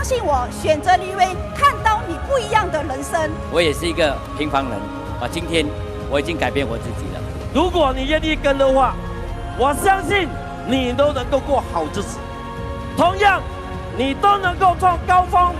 信我，选择立威，看到你不一样的人生。我也是一个平凡人今天我已经改变我自己了。如果你愿意跟的话，我相信你都能够过好日子，同样你都能够创高峰。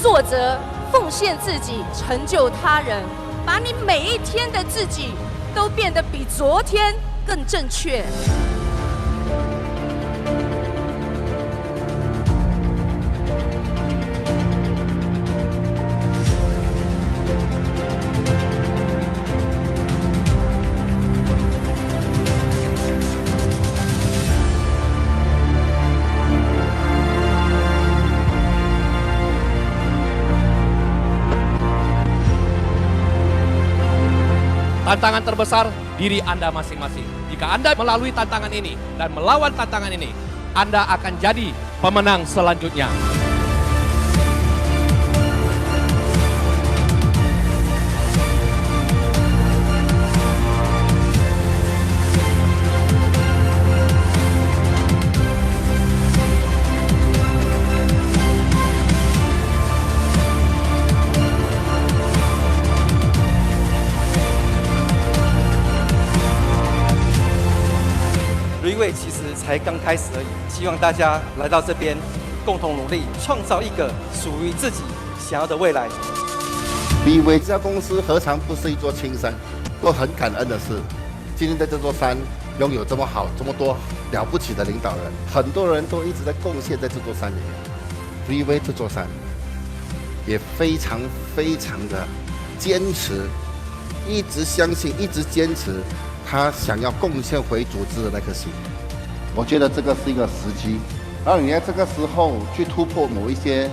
作则，奉献自己，成就他人，把你每一天的自己都变得比昨天更正确。Tantangan terbesar diri Anda masing-masing. Jika Anda melalui tantangan ini dan melawan tantangan ini, Anda akan jadi pemenang selanjutnya. Riway 其实才刚开始而已，希望大家来到这边，共同努力，创造一个属于自己想要的未来。Riway 这家公司何尝不是一座青山？我很感恩的是，今天在这座山拥有这么好、这么多了不起的领导人，很多人都一直在贡献在这座山里面。Riway 这座山也非常的坚持，一直相信，一直坚持。他想要贡献回组织的那颗心，我觉得这个是一个时机，然后你在这个时候去突破某一些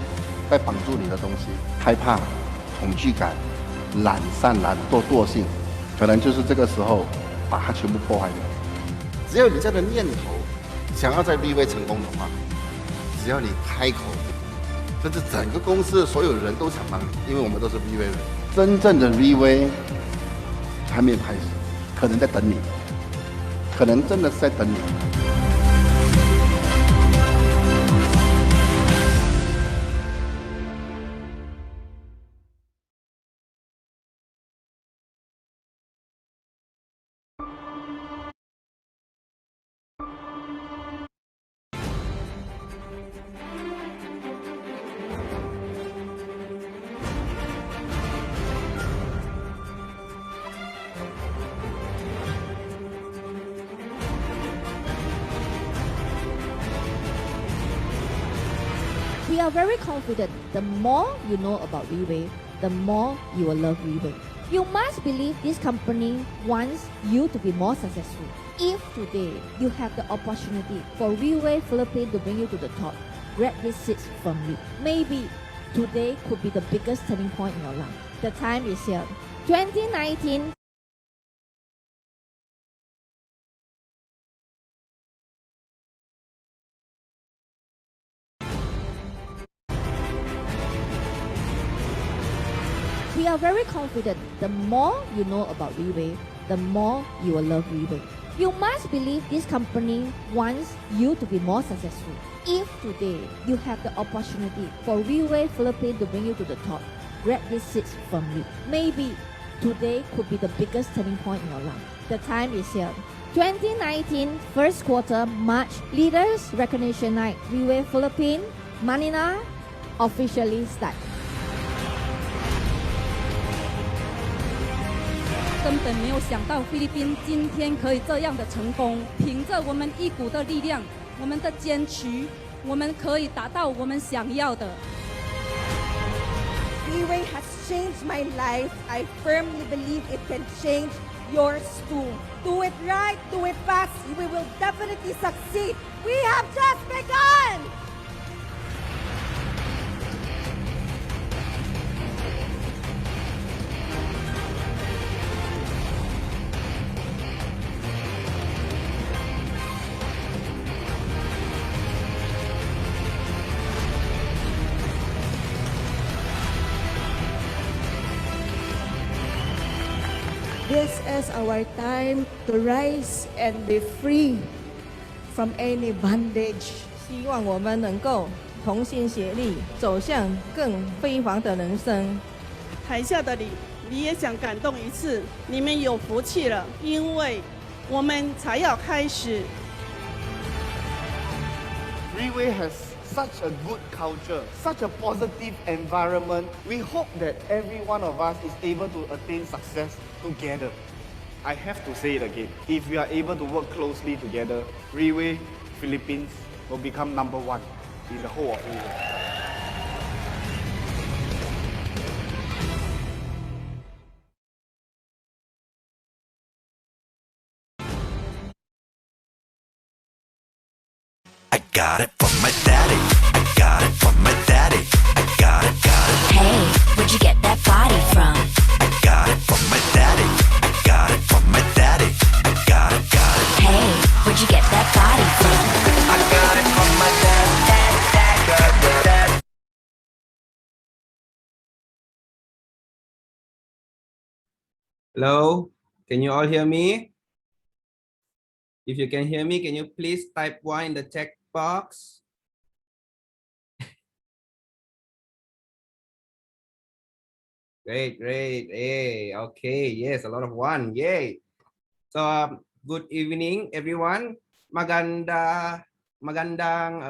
在绑住你的东西，害怕、恐惧感、懒散、懒惰、惰性，可能就是这个时候把它全部破坏掉。只要你这样的念头想要在 Riway 成功的话，只要你开口，甚至整个公司的所有人都想帮你，因为我们都是 Riway 人。真正的 Riway 还没有开始。可能在等你，可能真的是在等你。We are very confident the more you know about Riway, the more you will love Riway. You must believe this company wants you to be more successful. If today you have the opportunity for Riway Philippines to bring you to the top, grab this seat firmly. Maybe today could be the biggest turning point in your life. The time is here. 2019. We are very confident the more you know about Riway, the more you will love Riway. You must believe this company wants you to be more successful. If today you have the opportunity for Riway Philippines to bring you to the top, grab this seat firmly. Maybe today could be the biggest turning point in your life. The time is here. 2019 first quarter March Leaders Recognition Night, Riway Philippines, Manila, officially start. 根本没有想到菲律宾今天可以这样的成功，凭着我们一股的力量，我们的坚持，我们可以达到我们想要的。Riway has changed my life. I firmly believe it can change yours too. Do it right, do it fast. We will definitely succeed. We have just begun. This is our time to rise and be free from any bondage. 希望我们能够同心协力，走向更辉煌的人生。台下的你也想感动一次，你们有福气了，因为我们才要开始。Riway has such a good culture, such a positive environment. We hope that every one of us is able to attain success together. I have to say it again. If we are able to work closely together, Riway Philippines will become #1 in the whole of Riway. I got it from my daddy. I got it from my daddy. I got it. Hey, where'd you get that body from? I got it from my daddy. I got it from my daddy. I got it. Hey, where'd you get that body from? I got it from my dad. Dad. Hello, can you all hear me? If you can hear me, can you please type 1 in the chat box? Great. Hey, okay, yes, a lot of 1, yay. So, good evening, everyone. Magandang,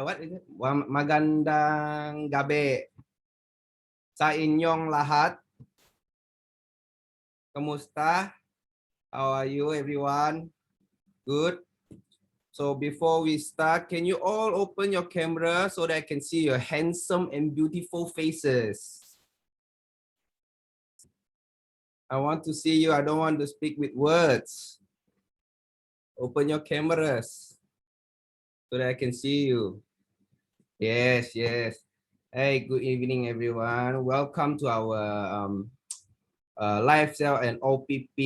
what is it? Magandang gabi sa inyong lahat. Kamusta? How are you, everyone? Good. So before we start, can you all open your camera so that I can see your handsome and beautiful faces? I want to see you. I don't want to speak with words. Open your cameras so that I can see you. Yes. Hey, good evening, everyone. Welcome to our lifestyle and OPP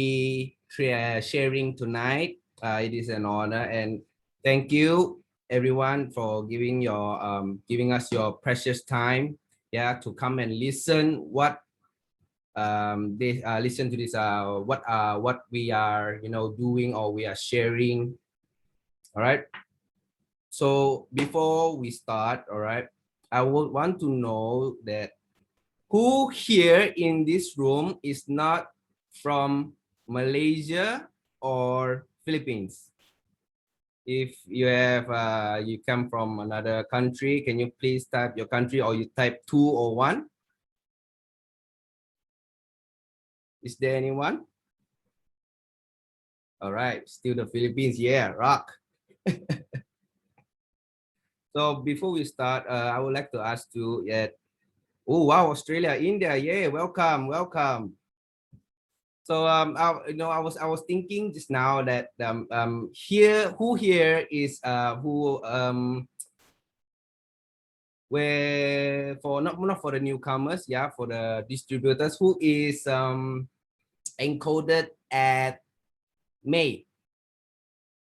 sharing tonight. It is an honor, and thank you everyone for giving us your precious time, to come and listen listen to this what we are doing or we are sharing. All right. So before we start, all right, I would want to know that who here in this room is not from Malaysia or Philippines? If you have you come from another country, can you please type your country, or you type 2 or 1? Is there anyone? All right, still the Philippines. Yeah, rock. So before we start, I would like to ask you that, oh wow, Australia, India, yeah, welcome. So I was thinking just now that who here is where for not for the newcomers, for the distributors, who is encoded at May.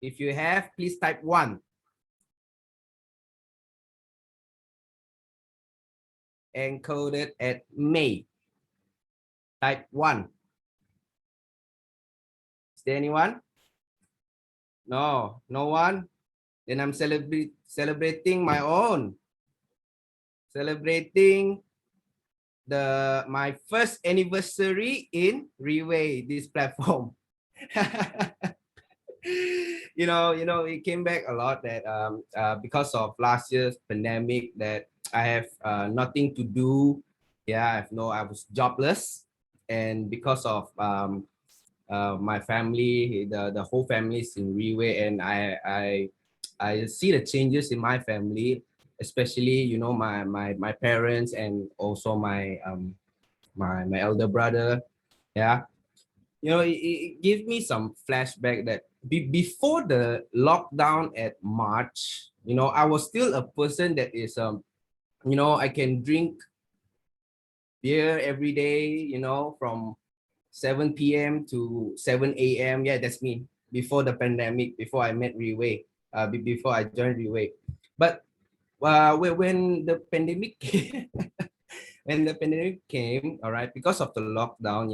If you have, please type 1. Encoded at May. Type 1. Is there anyone? No one. Then I'm celebrating my own. Celebrating my first anniversary in Riway, this platform. It came back a lot that because of last year's pandemic that I have nothing to do. I was jobless, and because of my family, the whole family is in Riway, and I see the changes in my family, especially my parents and also my my elder brother. It gives me some flashback that before the lockdown at March, I was still a person that is I can drink beer every day, from 7 p.m. to 7 a.m. Yeah, that's me before the pandemic, before I met Riway, before I joined Riway. But when the pandemic came, all right, because of the lockdown,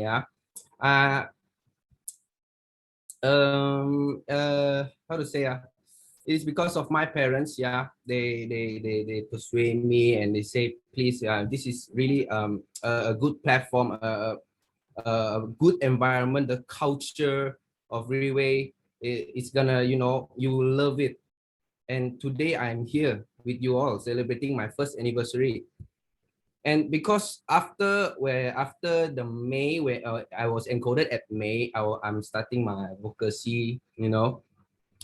how to say, it is because of my parents. Yeah, they persuade me and they say, please, this is really a good platform, a good environment. The culture of Riway is gonna, you will love it. And today I'm here with you all celebrating my first anniversary. And because after the May, where I was encoded at May, I'm starting my advocacy,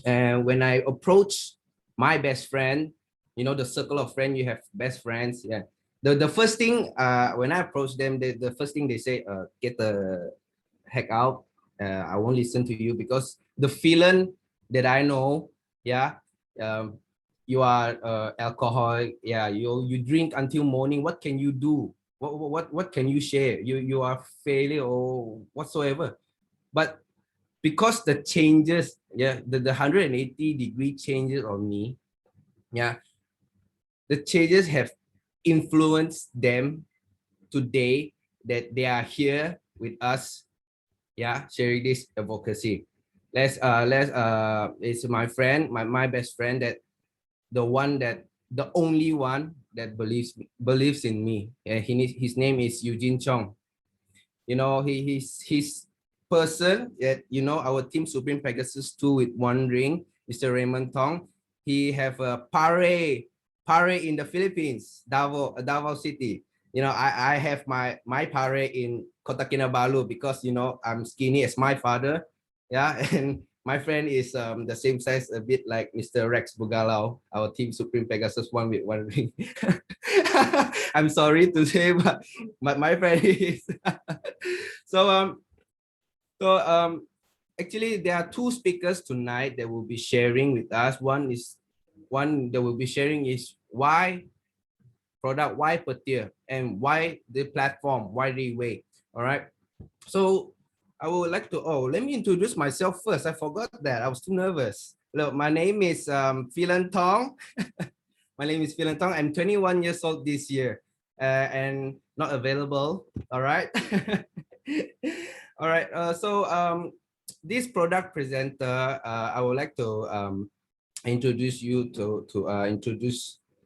and when I approach my best friend, the circle of friends, you have best friends. Yeah. The first thing, when I approach them, the first thing they say, get the heck out. I won't listen to you, because the feeling that I know, yeah, you are alcoholic, yeah, you drink until morning. What can you do? What can you share? You are failure or whatsoever. But because the changes, yeah, the 180-degree changes on me, yeah, the changes have influenced them today, that they are here with us, yeah, sharing this advocacy. It's my friend, my best friend, that the only one that believes in me. His name is Eugene Chong. He's person that, our team Supreme Pegasus II with one ring, Mr. Raymond Thong. He have a pare in the Philippines, Davao City. I have my pare in Kota Kinabalu, because I'm skinny as my father. Yeah, and my friend is the same size, a bit like Mr. Rex Bugalao, our team Supreme Pegasus one with one ring. I'm sorry to say, but my friend is. So actually there are two speakers tonight that will be sharing with us. One that will be sharing is why product, why Petir, and why the platform, why Riway. All right. So I would like to, let me introduce myself first. I forgot that. I was too nervous. Look, my name is Raymond Thong. My name is Raymond Thong. I'm 21 years old this year, and not available. All right. All right. So this product presenter, I would like to introduce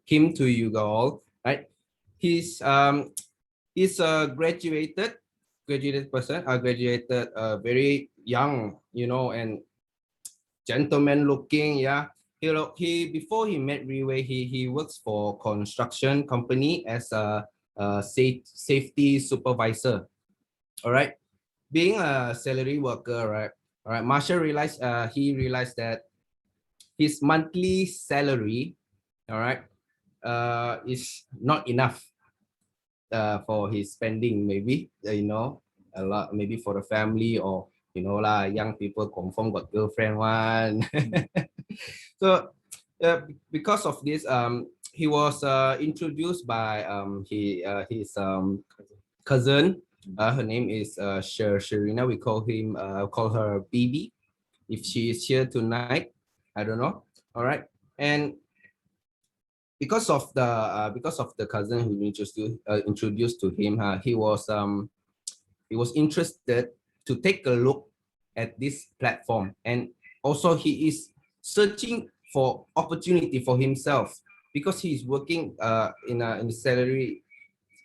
him to you all. Right. He's a graduated person, graduated very young, and gentleman looking. Yeah. He before he met Riway, he works for construction company as a safety supervisor. All right. Being a salary worker, right? All right. Marshall realized that his monthly salary, all right, is not enough for his spending. Maybe a lot, maybe for the family, or young people confirm got girlfriend one. So because of this, he was introduced by his cousin. Her name is Charena. We call her BB. If she is here tonight, I don't know. All right. And because of the cousin who introduced to him, he was interested to take a look at this platform, and also he is searching for opportunity for himself, because he's working in a salary,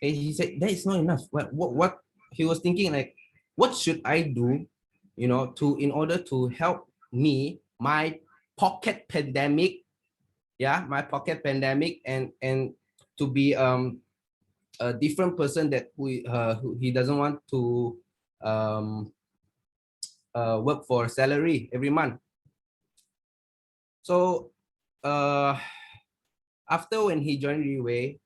and he said that is not enough. What he was thinking, like, what should I do, in order to help me, my pocket pandemic, and to be a different person, that who he doesn't want to work for salary every month. So after when he joined Riway,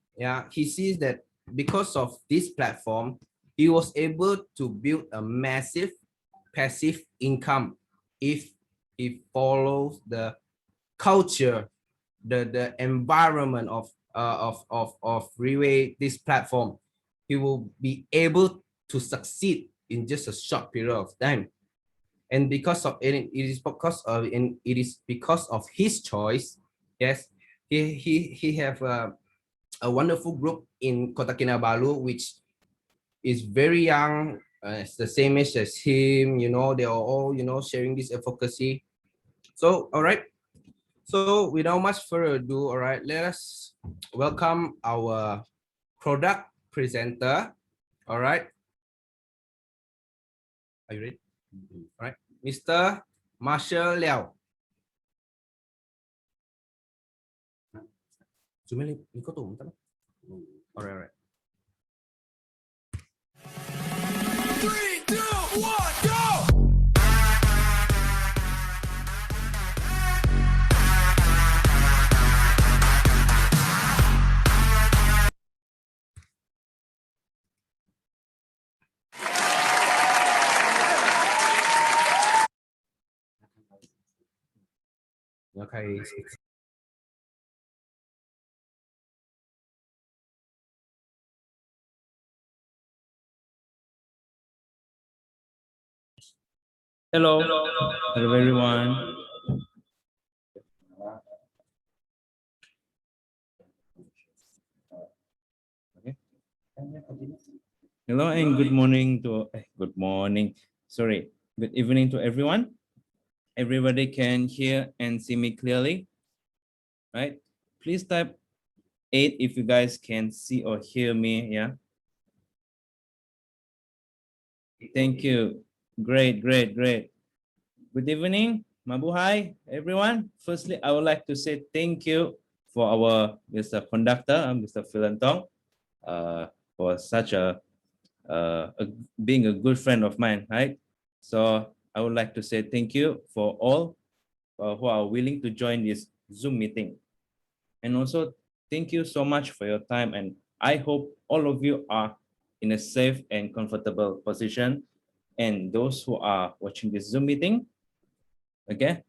he sees that because of this platform, he was able to build a massive passive income if he follows the culture, the environment of Riway, this platform. He will be able to succeed in just a short period of time. And because of it is because of his choice. Yes, he have a wonderful group in Kota Kinabalu, which is very young, it's the same age as him, you know, they are all, you know, sharing this advocacy. So, all right. So without much further ado, all right, let us welcome our product presenter. All right. Are you ready? All right. Mr. Marshall Liaw. All right, all right. 3, 2, 1, go! Okay. Hello. Hello, everyone. Okay. Hello and good morning to good morning. Sorry, good evening to everyone. Everybody can hear and see me clearly, right? Please type 8 if you guys can see or hear me. Yeah. Thank you. Great, great, great. Good evening, mabuhay, everyone. Firstly, I would like to say thank you for our Mr. Conductor, Mr. Thong, for such being a good friend of mine, right? So I would like to say thank you for all who are willing to join this Zoom meeting. And also, thank you so much for your time. And I hope all of you are in a safe and comfortable position. And those who are watching this Zoom meeting, okay,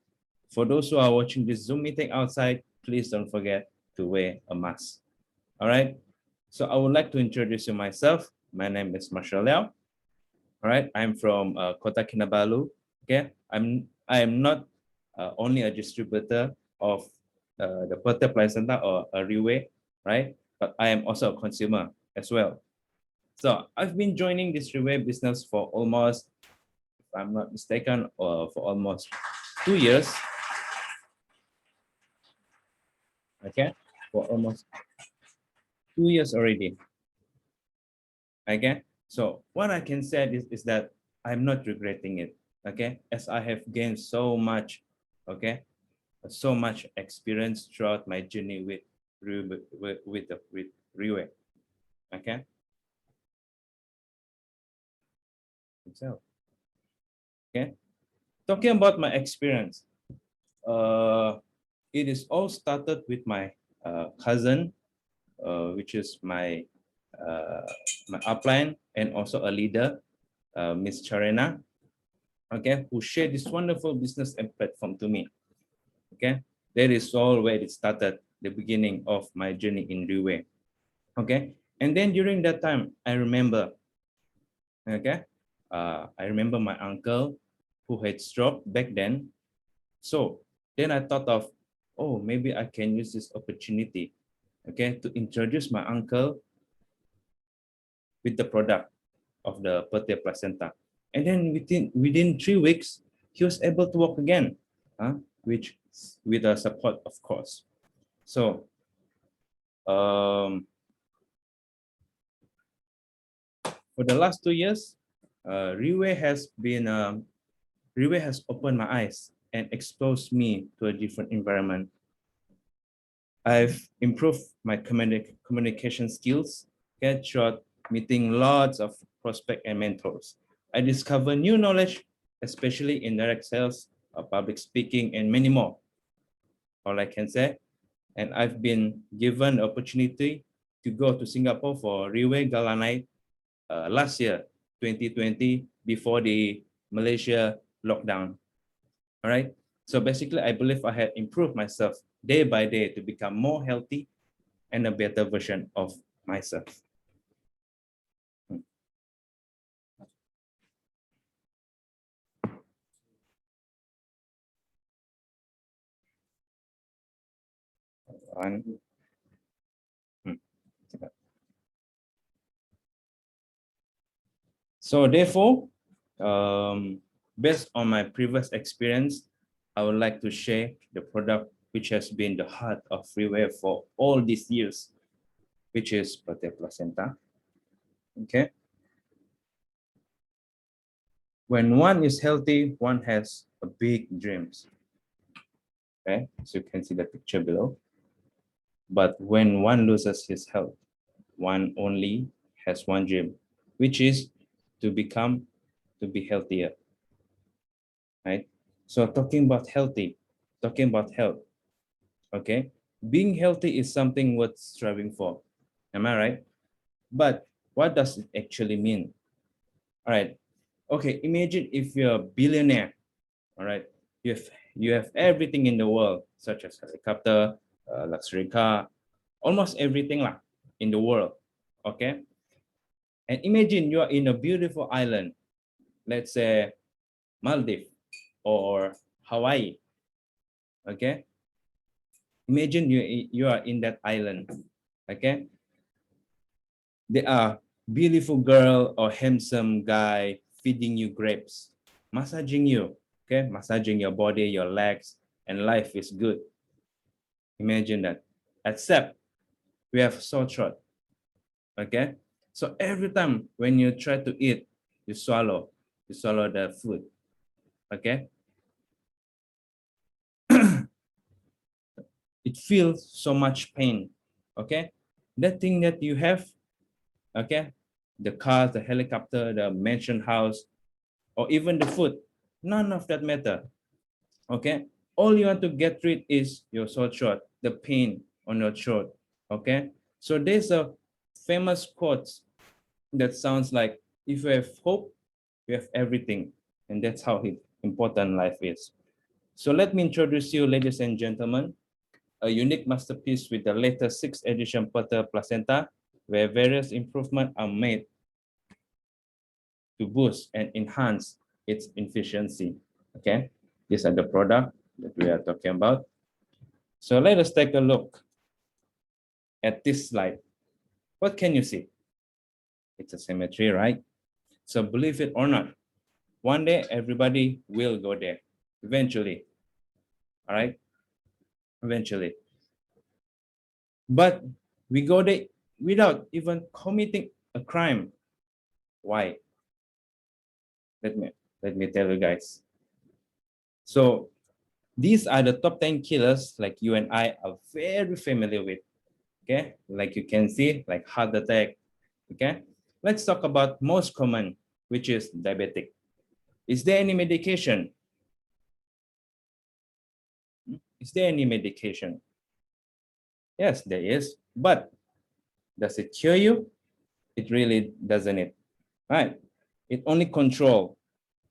for those who are watching this Zoom meeting outside, please don't forget to wear a mask. All right. So I would like to introduce you myself. My name is Marshall Liaw. All right. I'm from Kota Kinabalu. Okay. I am not only a distributor of the Perth Placenta or a Riway, right? But I am also a consumer as well. So I've been joining this Riway business for almost, if I'm not mistaken, for almost 2 years. Okay, for almost 2 years already. Okay, so what I can say is that I'm not regretting it. Okay, as I have gained so much, okay, so much experience throughout my journey with Riway. Okay. So, okay, talking about my experience, it is all started with my cousin, which is my upline and also a leader, Miss Charena, okay, who shared this wonderful business and platform to me. Okay, that is all where it started, the beginning of my journey in Riway. Okay, and then during that time, I remember, okay, I remember my uncle who had stroke back then. So then I thought of, oh, maybe I can use this opportunity, okay, to introduce my uncle with the product of the Perth placenta. And then within 3 weeks, he was able to walk again, which with the support, of course. So for the last 2 years, Riway has opened my eyes and exposed me to a different environment. I've improved my communication skills, okay, throughout meeting lots of prospects and mentors. I discover new knowledge, especially in direct sales, public speaking, and many more. All I can say. And I've been given the opportunity to go to Singapore for Riway Gala Night last year, 2020, before the Malaysia lockdown. All right. So basically, I believe I had improved myself day by day to become more healthy and a better version of myself. So therefore, based on my previous experience, I would like to share the product which has been the heart of Riway for all these years, which is Pate Placenta. Okay. When one is healthy, one has a big dreams. Okay, so you can see the picture below. But when one loses his health, one only has one dream, which is to be healthier. Right? So talking about health, okay? Being healthy is something worth striving for. Am I right? But what does it actually mean? All right. Okay, imagine if you're a billionaire, all right? You have everything in the world, such as helicopter, luxury car, almost everything in the world, okay? And imagine you are in a beautiful island, let's say Maldives or Hawaii, okay? Imagine you are in that island, okay? There are beautiful girl or handsome guy feeding you grapes, massaging you, okay? Massaging your body, your legs, and life is good. Imagine that. Except we have sore throat, okay? So every time when you try to eat, you swallow the food, okay? It feels so much pain, okay? That thing that you have, okay? The cars, the helicopter, the mansion house, or even the food, none of that matter, okay? All you want to get rid is your sore throat, the pain on your throat, okay? So there's a famous quote that sounds like, if you have hope, you have everything. And that's how important life is. So let me introduce you, ladies and gentlemen, a unique masterpiece with the latest 6th edition Pate Placenta, where various improvements are made to boost and enhance its efficiency. Okay, these are the products that we are talking about. So let us take a look at this slide. What can you see? It's a cemetery, right? So believe it or not, one day everybody will go there, eventually. All right, eventually. But we go there without even committing a crime. Why? Let me tell you guys. So these are the top 10 killers like you and I are very familiar with. Okay, like you can see, like heart attack. Okay, let's talk about most common, which is diabetic. Is there any medication? Is there any medication? Yes, there is. But does it cure you? It really doesn't. Right? It only control.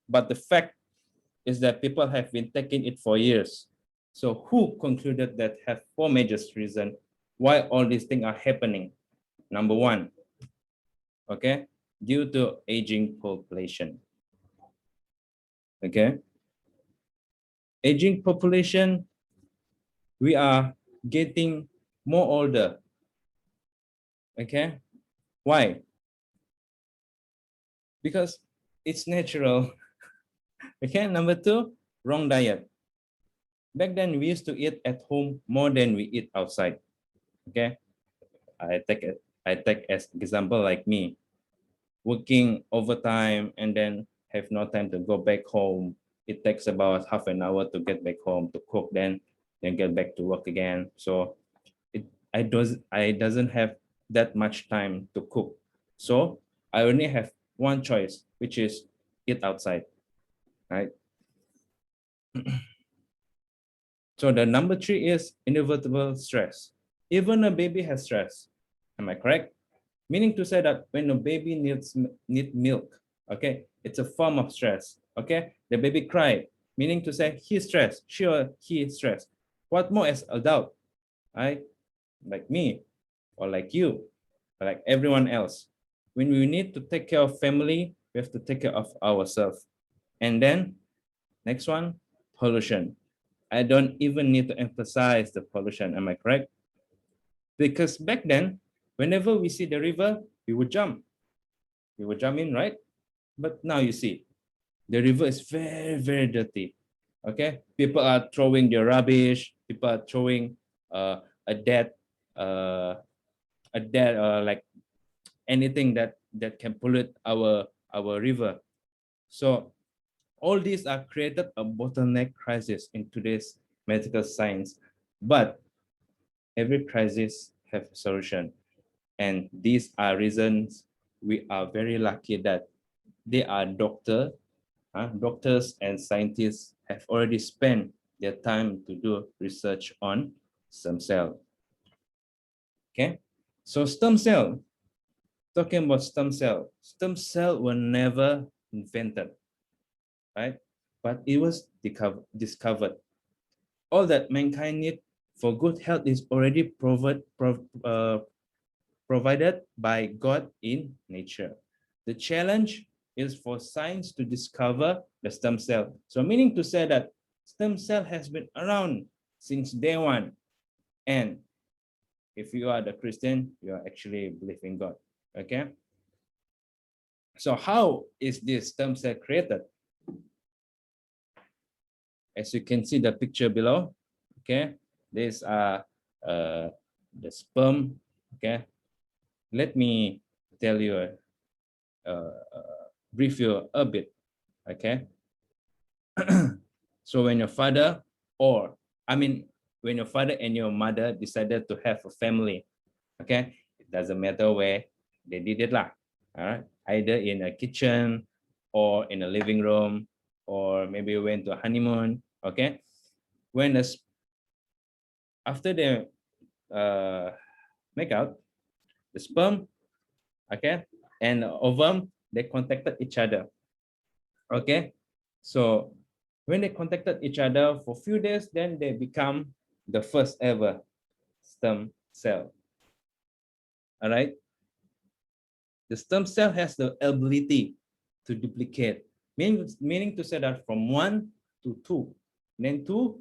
But the fact is that people have been taking it for years. So who concluded that have 4 major reasons why all these things are happening? Number 1, okay, due to aging population. Okay, aging population, we are getting more older. Okay, why? Because it's natural. Okay, number 2, wrong diet. Back then, we used to eat at home more than we eat outside. Okay, I take as example like me, working overtime and then have no time to go back home. It takes about half an hour to get back home to cook, then get back to work again. So I doesn't have that much time to cook. So I only have one choice, which is eat outside, right? So the number 3 is inevitable stress. Even a baby has stress. Am I correct? Meaning to say that when a baby needs milk, okay, it's a form of stress. Okay, the baby cry, meaning to say he's stressed, she or he is stressed. What more as adult, right? Like me, or like you, or like everyone else. When we need to take care of family, we have to take care of ourselves. And then, next one, pollution. I don't even need to emphasize the pollution, am I correct? Because back then, whenever we see the river, we would jump. We would jump in, right? But now you see, the river is very, very dirty. Okay, people are throwing their rubbish. People are throwing a dead, like anything that can pollute our river. So all these are created a bottleneck crisis in today's medical science. But every crisis have a solution, and these are reasons we are very lucky that they are doctors and scientists have already spent their time to do research on stem cell. Okay, so stem cell, talking about stem cell were never invented, right? But it was discovered. All that mankind need for good health is already provided by God in nature. The challenge is for science to discover the stem cell. So meaning to say that stem cell has been around since day one. And if you are the Christian, you are actually believing God, okay? So how is this stem cell created? As you can see the picture below, okay? These are the sperm, okay? Let me tell you, brief you a bit, okay? So when your father when your father and your mother decided to have a family, okay? It doesn't matter where they did it lah, all right? Either in a kitchen or in a living room, or maybe went to a honeymoon, okay? After they make out, the sperm, okay, and ovum, they contacted each other, okay? So when they contacted each other for a few days, then they become the first ever stem cell, all right? The stem cell has the ability to duplicate, meaning to say that from 1 to 2, then 2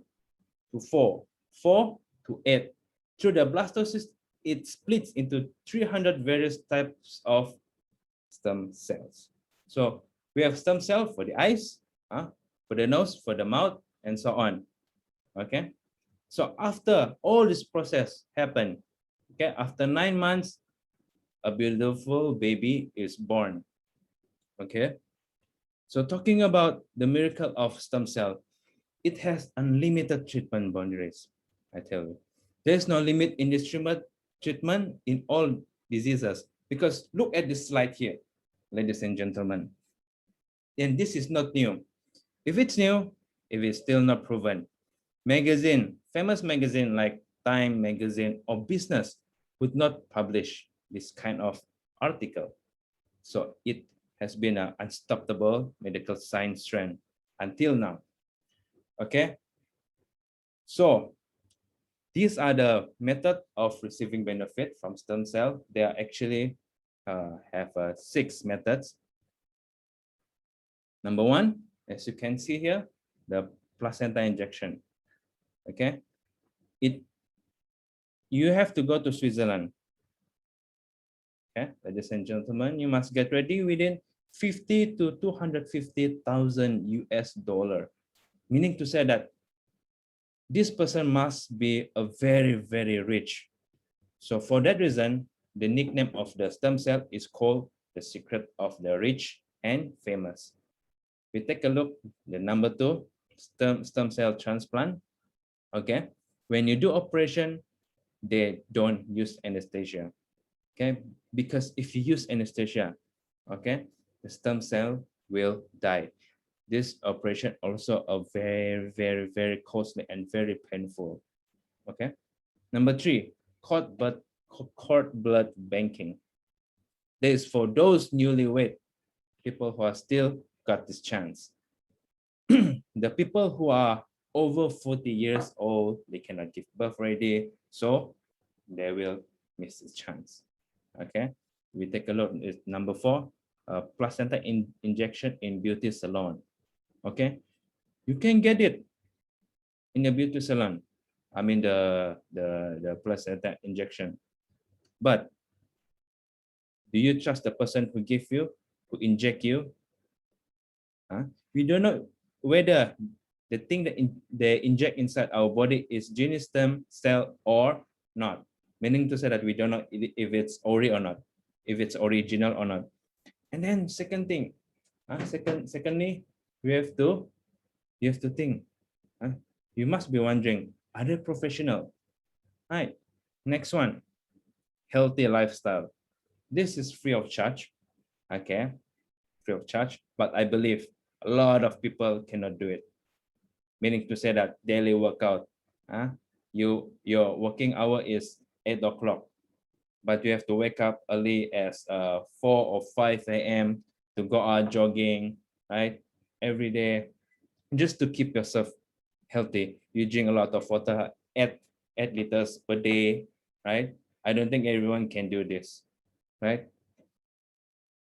to 4, 4 to 8. Through the blastocyst, it splits into 300 various types of stem cells. So we have stem cell for the eyes, for the nose, for the mouth, and so on. Okay. So after all this process happened, okay, after 9 months, a beautiful baby is born. Okay. So talking about the miracle of stem cell, it has unlimited treatment boundaries. I tell you, there's no limit in this treatment in all diseases, because look at this slide here, ladies and gentlemen. And this is not new. If it's new, if it's still not proven, famous magazine like Time magazine or Business would not publish this kind of article. So it has been an unstoppable medical science trend until now. Okay. So these are the method of receiving benefit from stem cell. They are actually have 6 methods. Number 1, as you can see here, the placenta injection. Okay, you have to go to Switzerland. Okay, ladies and gentlemen, you must get ready within 50 to 250,000 US dollar, meaning to say that this person must be a very, very rich. So for that reason, the nickname of the stem cell is called the secret of the rich and famous. We take a look, the number 2, stem cell transplant. Okay, when you do operation, they don't use anesthesia. Okay, because if you use anesthesia, okay, the stem cell will die. This operation also a very, very, very costly and very painful. Okay. Number 3, cord blood banking. This is for those newlywed people who are still got this chance. The people who are over 40 years old, they cannot give birth already, so they will miss this chance. Okay. We take a look at number 4, placenta injection in beauty salon. Okay, you can get it in a beauty salon. I mean the placenta injection. But do you trust the person who inject you? We don't know whether the thing that they inject inside our body is gene stem cell or not. Meaning to say that we don't know if it's ori or not, if it's original or not. And then second thing, secondly, you have to think. You must be wondering, are they professional? Right. Next one, healthy lifestyle. This is free of charge. Okay, free of charge. But I believe a lot of people cannot do it. Meaning to say that daily workout. Your working hour is 8 o'clock, but you have to wake up early as 4 or 5 a.m. to go out jogging, right? Every day, just to keep yourself healthy. You drink a lot of water, 8 liters per day, right? I don't think everyone can do this, right?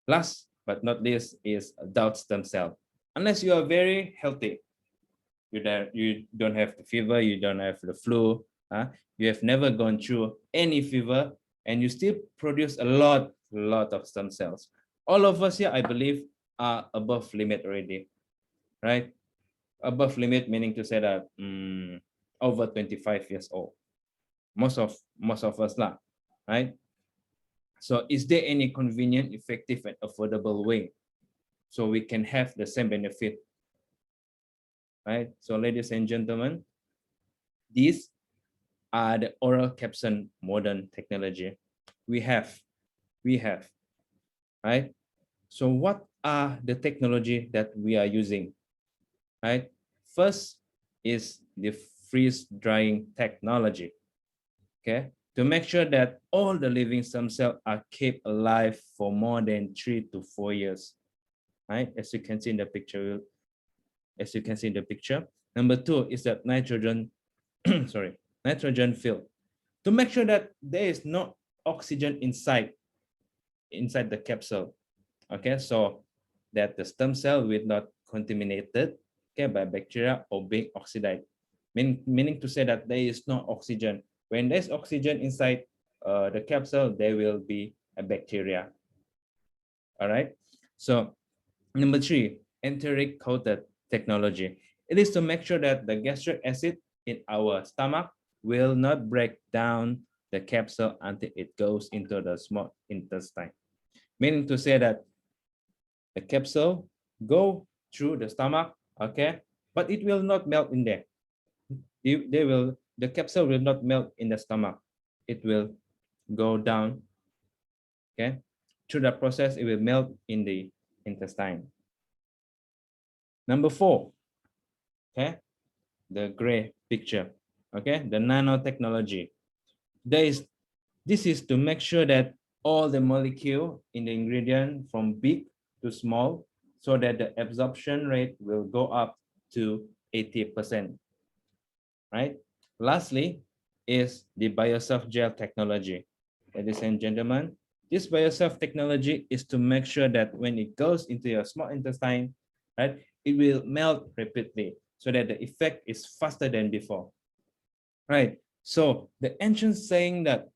Last but not least is adult stem cell. Unless you are very healthy, you don't have the fever, you don't have the flu, you have never gone through any fever, and you still produce a lot of stem cells. All of us here, I believe, are above limit already, right? Above limit meaning to say that over 25 years old. Most of us lah, right? So is there any convenient, effective, and affordable way so we can have the same benefit? Right? So ladies and gentlemen, these are the oral capsule modern technology we have, right? So what are the technology that we are using, right? First is the freeze drying technology, okay? To make sure that all the living stem cells are kept alive for more than 3 to 4 years, right? As you can see in the picture, Number 2 is that nitrogen, nitrogen field. To make sure that there is no oxygen inside the capsule, okay? So that the stem cell will not contaminated, okay, by bacteria or being oxidized. Meaning to say that there is no oxygen. When there's oxygen inside the capsule, there will be a bacteria. All right. So number 3, enteric coated technology. It is to make sure that the gastric acid in our stomach will not break down the capsule until it goes into the small intestine. Meaning to say that the capsule go through the stomach, okay, but it will not melt in there. The capsule will not melt in the stomach. It will go down, okay. Through the process, it will melt in the intestine. Number 4, okay, the gray picture, okay, the nanotechnology. This is to make sure that all the molecule in the ingredient from big to small, so that the absorption rate will go up to 80%, right? Lastly is the BioSelf gel technology. Ladies and gentlemen, this BioSelf technology is to make sure that when it goes into your small intestine, right, it will melt rapidly so that the effect is faster than before, right? So the ancient saying that,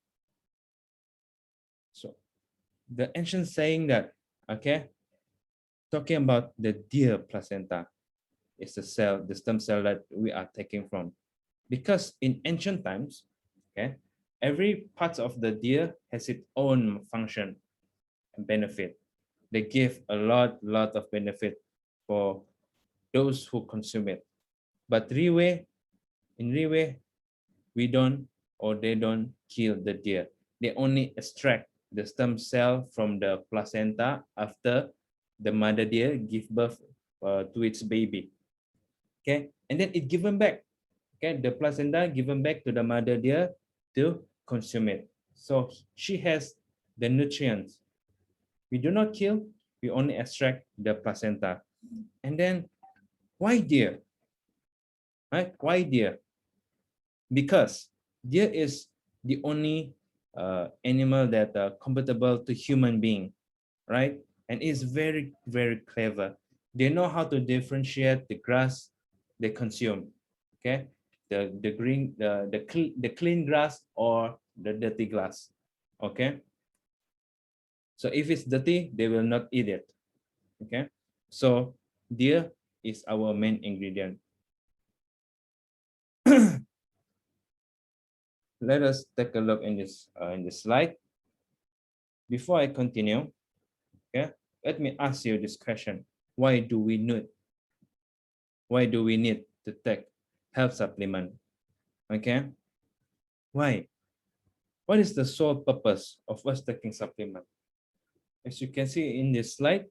okay, talking about the deer placenta is the stem cell that we are taking from. Because in ancient times, okay, every part of the deer has its own function and benefit. They give a lot of benefit for those who consume it. But in Riway, they don't kill the deer. They only extract the stem cell from the placenta after the mother deer give birth to its baby. Okay, and then it given back. Okay, the placenta given back to the mother deer to consume it. So she has the nutrients. We do not kill, we only extract the placenta. And then why deer? Right? Why deer? Because deer is the only animal that are compatible to human being, right? And is very clever. They know how to differentiate the grass they consume. Okay, the clean grass or the dirty grass. Okay, so if it's dirty, they will not eat it. Okay, so deer is our main ingredient. Let us take a look in this slide. Before I continue, okay, let me ask you this question: why do we need to take health supplement? Okay, why? What is the sole purpose of us taking supplement? As you can see in this slide,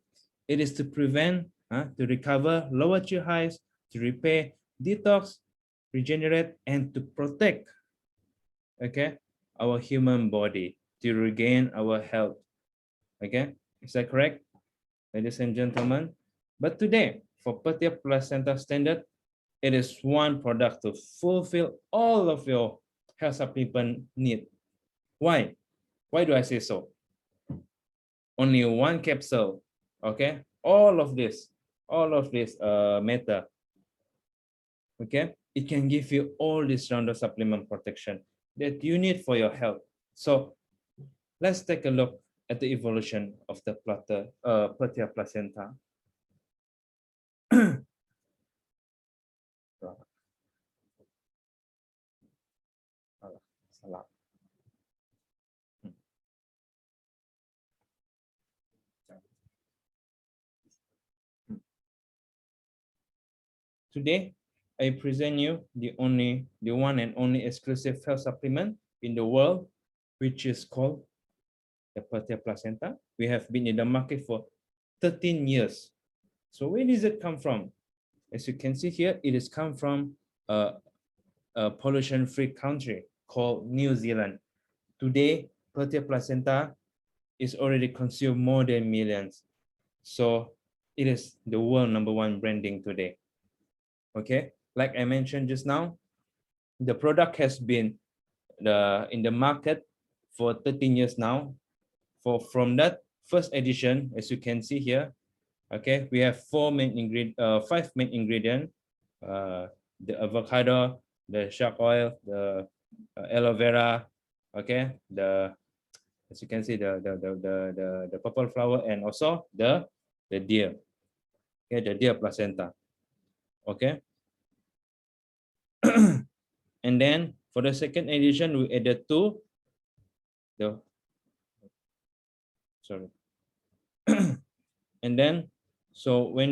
it is to prevent, to recover, lower highs, to repair, detox, regenerate, and to protect, okay, our human body, to regain our health. Okay, is that correct, ladies and gentlemen? But today, for Petia Placenta Standard, it is one product to fulfill all of your health supplement need. Why? Why do I say so? Only one capsule, okay? All of this matter, okay? It can give you all this round of supplement protection that you need for your health. So let's take a look at the evolution of the Petia placenta. Today, I present you the one and only exclusive health supplement in the world, which is called the Petia placenta. We have been in the market for 13 years. So where does it come from? As you can see here, it has come from a pollution-free country called New Zealand. Today, Petia placenta is already consumed more than millions. So it is the world #1 branding today. Okay, like I mentioned just now, the product has been in the market for 13 years now. From that first edition, as you can see here, okay, we have 5 main ingredients: the avocado, the shark oil, the aloe vera, okay, as you can see, the purple flower, and also the deer, okay, the deer placenta. Okay. And then for the second edition, we added and then, so when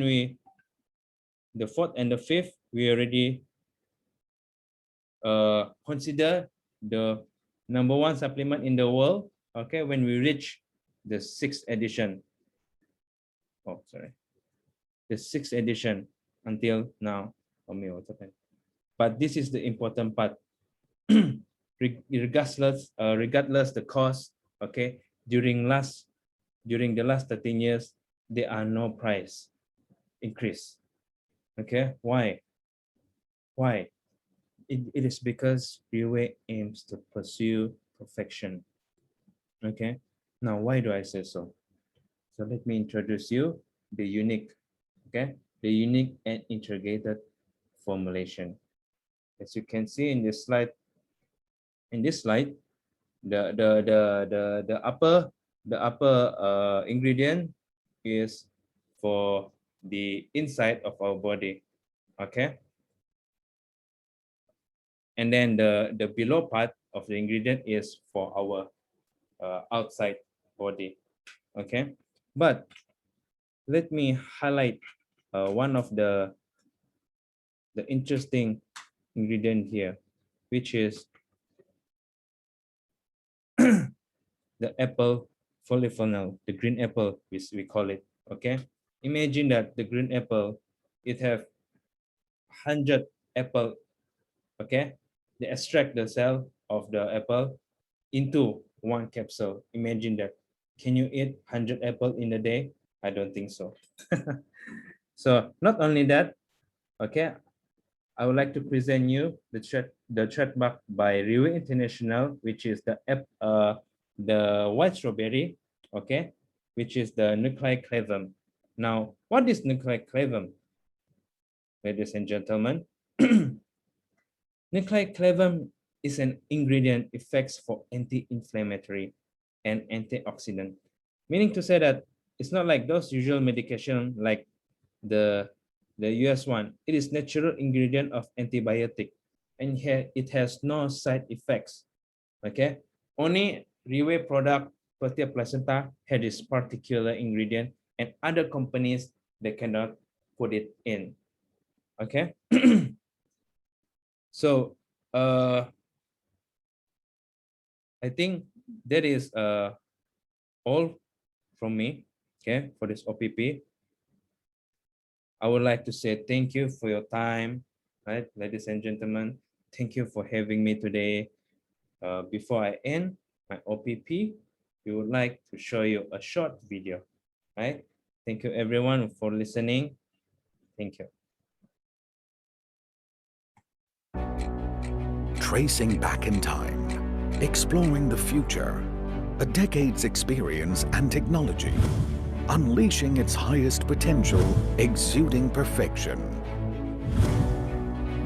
the fourth and the fifth, we already consider the #1 supplement in the world, okay, when we reach the 6th edition. The 6th edition until now. But this is the important part. regardless the cost, okay, during the last 13 years, there are no price increase. Okay, why? It is because Riway aims to pursue perfection. Okay, now why do I say so? So let me introduce you the unique and integrated formulation. As you can see in this slide, the upper ingredient is for the inside of our body, okay, and then the below part of the ingredient is for our outside body, okay. But let me highlight one of the interesting ingredient here, which is the apple polyphenol, the green apple, which we call it. Okay, imagine that the green apple, it have 100 apple. Okay, they extract the cell of the apple into one capsule. Imagine that. Can you eat 100 apple in a day? I don't think so. So not only that, okay, I would like to present you the trademark by Riway International, which is the white strawberry, okay, which is the nucleoclavum. Now, what is nucleoclavum, ladies and gentlemen? Nucleoclavum is an ingredient effects for anti-inflammatory and antioxidant, meaning to say that it's not like those usual medication like the the US one, it is natural ingredient of antibiotic, and it has no side effects. Okay, only Riway product Protea placenta had this particular ingredient, and other companies they cannot put it in. Okay. So I think that is all from me, okay, for this OPP. I would like to say thank you for your time, right, ladies and gentlemen. Thank you for having me today. Before I end my OPP, we would like to show you a short video, right? Thank you everyone for listening. Thank you. Tracing back in time, exploring the future, a decade's experience and technology, unleashing its highest potential, exuding perfection,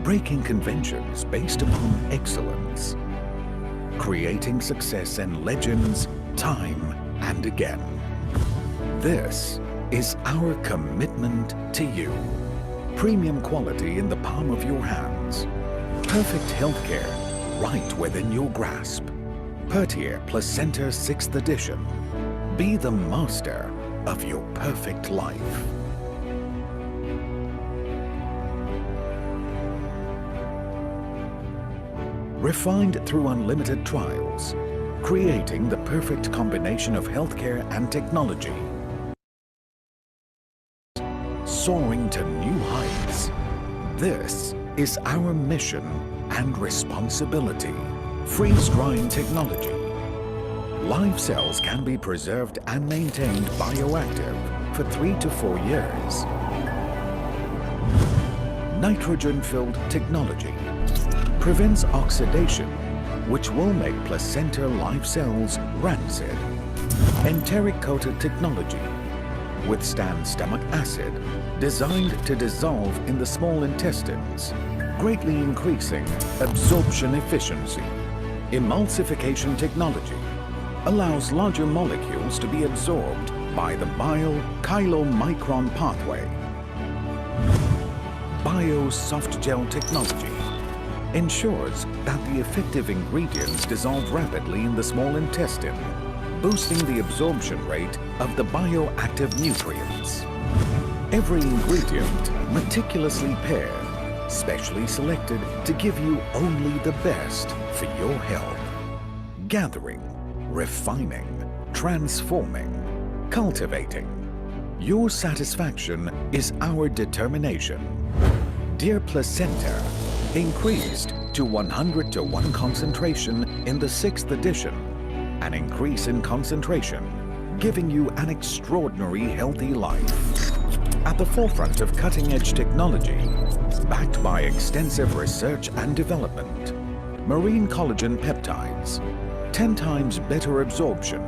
breaking conventions based upon excellence, creating success and legends time and again. This is our commitment to you. Premium quality in the palm of your hands. Perfect healthcare right within your grasp. Protea Placenta 6th edition. Be the master of your perfect life. Refined through unlimited trials, creating the perfect combination of healthcare and technology. Soaring to new heights. This is our mission and responsibility. Freeze-drying technology. Live cells can be preserved and maintained bioactive for 3 to 4 years. Nitrogen-filled technology prevents oxidation, which will make placenta live cells rancid. Enteric-coated technology withstands stomach acid, designed to dissolve in the small intestines, greatly increasing absorption efficiency. Emulsification technology allows larger molecules to be absorbed by the bile-chylomicron pathway. Bio-soft gel technology ensures that the effective ingredients dissolve rapidly in the small intestine, boosting the absorption rate of the bioactive nutrients. Every ingredient meticulously paired, specially selected to give you only the best for your health. Gathering, refining, transforming, cultivating. Your satisfaction is our determination. Dear Placenta, increased to 100:1 concentration in the 6th edition, an increase in concentration, giving you an extraordinary healthy life. At the forefront of cutting-edge technology, backed by extensive research and development, marine collagen peptides, 10 times better absorption.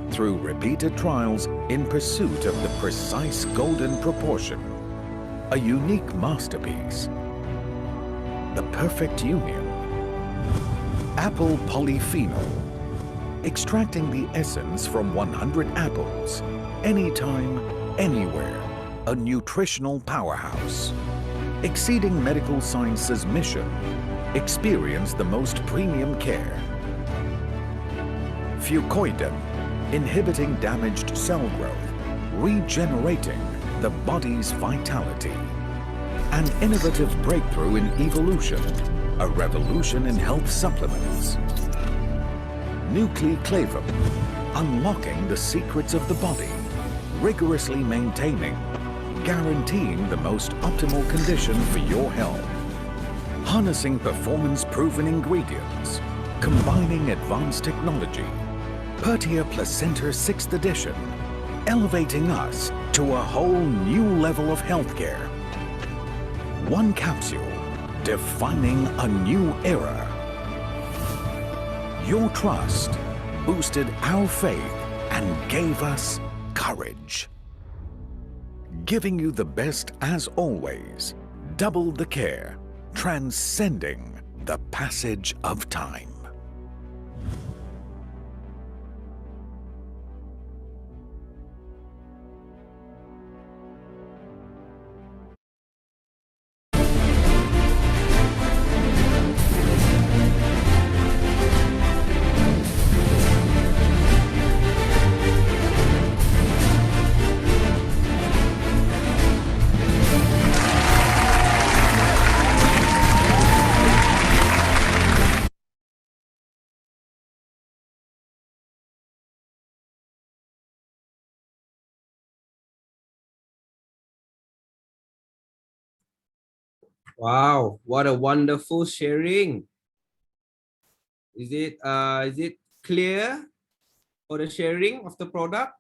Through repeated trials in pursuit of the precise golden proportion, a unique masterpiece, the perfect union. Apple polyphenol, extracting the essence from 100 apples, anytime, anywhere, a nutritional powerhouse. Exceeding medical science's mission, experience the most premium care. Fucoidan, inhibiting damaged cell growth, regenerating the body's vitality. An innovative breakthrough in evolution, a revolution in health supplements. Nucleoclavum, unlocking the secrets of the body, rigorously maintaining, guaranteeing the most optimal condition for your health. Harnessing performance-proven ingredients, combining advanced technology. Protea Placenta 6th edition, elevating us to a whole new level of healthcare. One capsule, defining a new era. Your trust boosted our faith and gave us courage. Giving you the best as always, double the care, transcending the passage of time. Wow, what a wonderful sharing. Is it clear for the sharing of the product?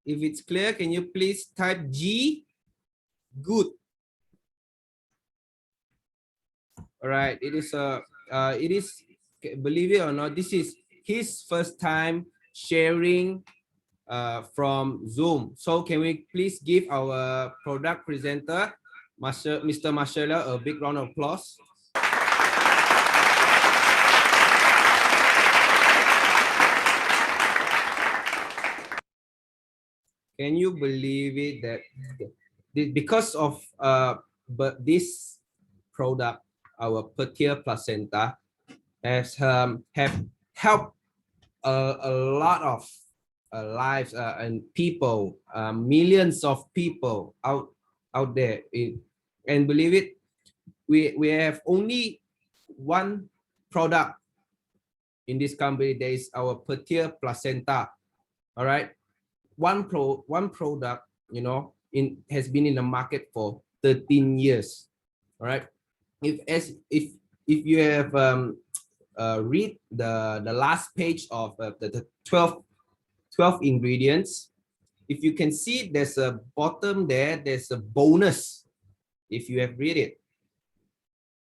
If it's clear, can you please type G? Good. All right, it is believe it or not, this is his first time sharing from Zoom. So can we please give our product presenter, Mr. Marcella, a big round of applause? Can you believe it that because of but this product, our Petir placenta has have helped a lot of lives and people, millions of people out there. And believe it, we have only one product in this company. There is our Petir placenta. All right, one product, you know, has been in the market for 13 years. All right, if you have read the last page of the 12 ingredients, if you can see, there's a bottom there, there's a bonus. If you have read it,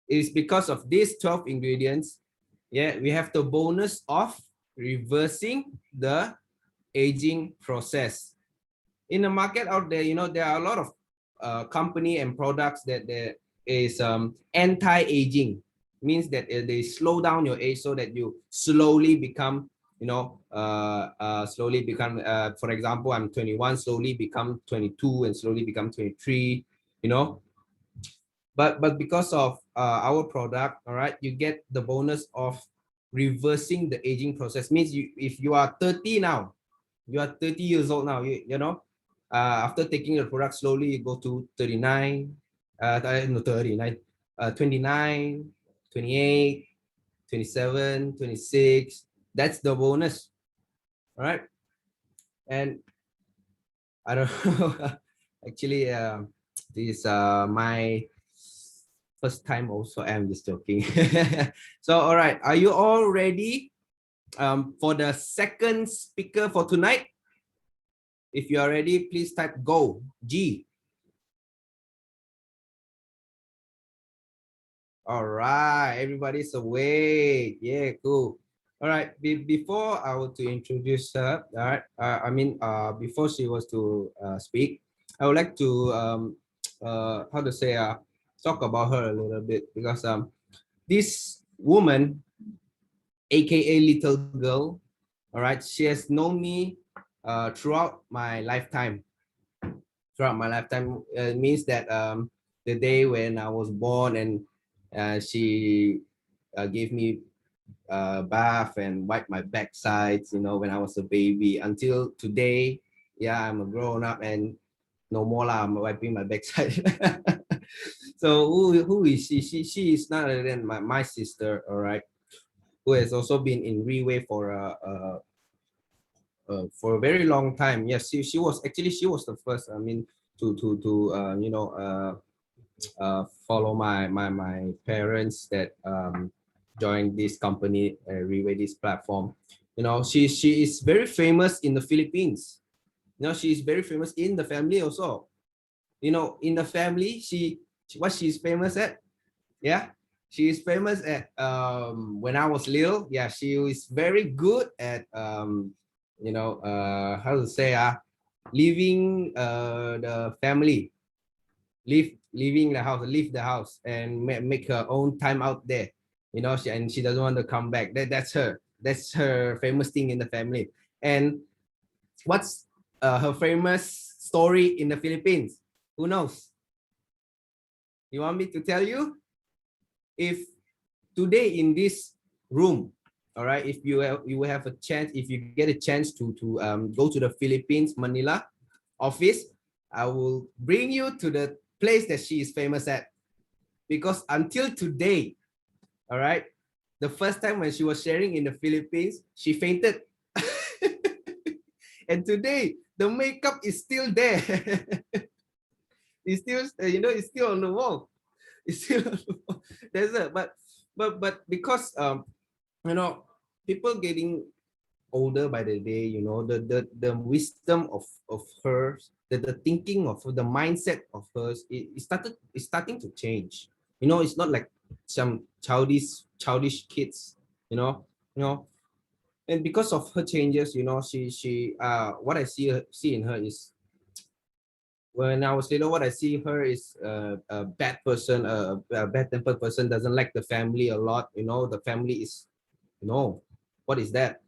it's because of these 12 ingredients. Yeah, we have the bonus of reversing the aging process. In the market out there, you know, there are a lot of company and products that there is anti-aging. Means that they slow down your age so that you slowly become, you know, for example, I'm 21, slowly become 22 and slowly become 23, you know. But because of our product, all right, you get the bonus of reversing the aging process. Means if you are 30 now, you are 30 years old now, you know, after taking the product, slowly you go to 39, 29, 28, 27, 26. That's the bonus. All right. And I don't know, actually, this is my first time also. I'm just joking. So, all right. Are you all ready for the second speaker for tonight? If you are ready, please type go, G. All right, everybody's awake. Yeah, cool. All right, before I were to introduce her, all right, before she was to speak, I would like to how to say talk about her a little bit, because this woman, aka little girl, all right, she has known me throughout my lifetime. Throughout my lifetime means that the day when I was born, and she gave me bath and wiped my backsides, you know, when I was a baby, until today. Yeah, I'm a grown up and no more lah, I'm wiping my backside. So who is she? She is none other than my sister, all right, who has also been in Riway for a very long time. Yes, she was the first, I mean, to you know, follow my parents that joined this company, Riway, this platform. You know, she is very famous in the Philippines. You know, she is very famous in the family also. You know, in the family, what she's famous at? Yeah, she is famous at when I was little. Yeah, she was very good at you know, how to say leaving the family, leave the house and make her own time out there. You know, she doesn't want to come back. That's her famous thing in the family. And what's her famous story in the Philippines? Who knows? You want me to tell you? If today in this room, all right, if you will have a chance, if you get a chance to go to the Philippines, Manila office, I will bring you to the place that she is famous at. Because until today, all right, the first time when she was sharing in the Philippines, she fainted. And today, the makeup is still there. It's still, you know, it's still on the wall. It's still there's a but because you know, people getting older by the day, you know, the wisdom of hers, the thinking of the mindset of hers, it's starting to change. You know, it's not like some childish kids, you know, and because of her changes, you know, she what I see in her is, when I was little, what I see her is a bad person, a bad-tempered person, doesn't like the family a lot. You know, the family is, you know, what is that?